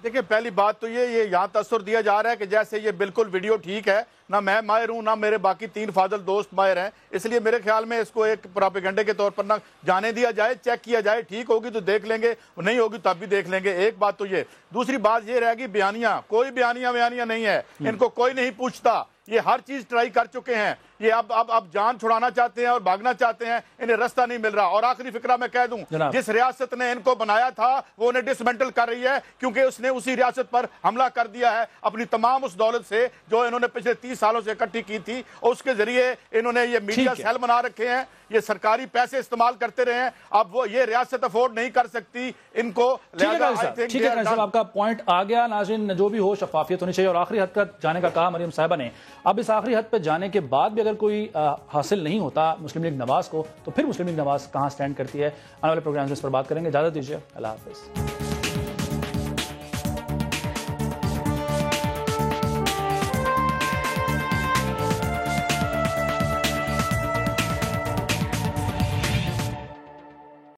देखिए, पहली बात तो ये यहाँ तसर दिया जा रहा है कि जैसे ये बिल्कुल वीडियो ठीक है, ना मैं माहिर हूँ ना मेरे बाकी 3 फाजल दोस्त माहिर हैं, इसलिए मेरे ख्याल में इसको एक प्रोपेगेंडे के तौर पर ना जाने दिया जाए, चेक किया जाए, ठीक होगी तो देख लेंगे, नहीं होगी तब भी देख लेंगे। एक बात तो ये। दूसरी बात ये रहेगी, बयानिया, कोई बयानिया नहीं है, इनको कोई नहीं पूछता, ये हर चीज ट्राई कर चुके हैं, ये अब जान छुड़ाना चाहते हैं और भागना चाहते हैं, इन्हें रास्ता नहीं मिल रहा। और आखिरी फिक्रा मैं कह दूं, जिस रियासत ने इनको बनाया था वो उन्हें डिसमेंटल कर रही है, क्योंकि उसने उसी रियासत पर हमला कर दिया है अपनी तमाम उस दौलत से जो इन्होंने पिछले 30 सालों से इकट्ठी की थी, और उसके जरिए इन्होंने ये मीडिया सेल बना रखे हैं, ये सरकारी पैसे इस्तेमाल करते रहे हैं। अब वो ये रियासत अफोर्ड नहीं कर सकती इनको। ठीक है साहब, आपका पॉइंट आ गया। नाज़रीन, जो भी हो शफाफियत होनी चाहिए, और आखिरी हद तक जाने का कहा मरियम साहिबा ने। अब इस आखिरी हद पर जाने के बाद भी अगर कोई हासिल नहीं होता मुस्लिम लीग नवाज को, तो फिर मुस्लिम लीग नवाज कहां स्टैंड करती है? आने वाले प्रोग्राम में इस पर बात करेंगे। इजाजत दीजिए, अल्लाह हाफिज।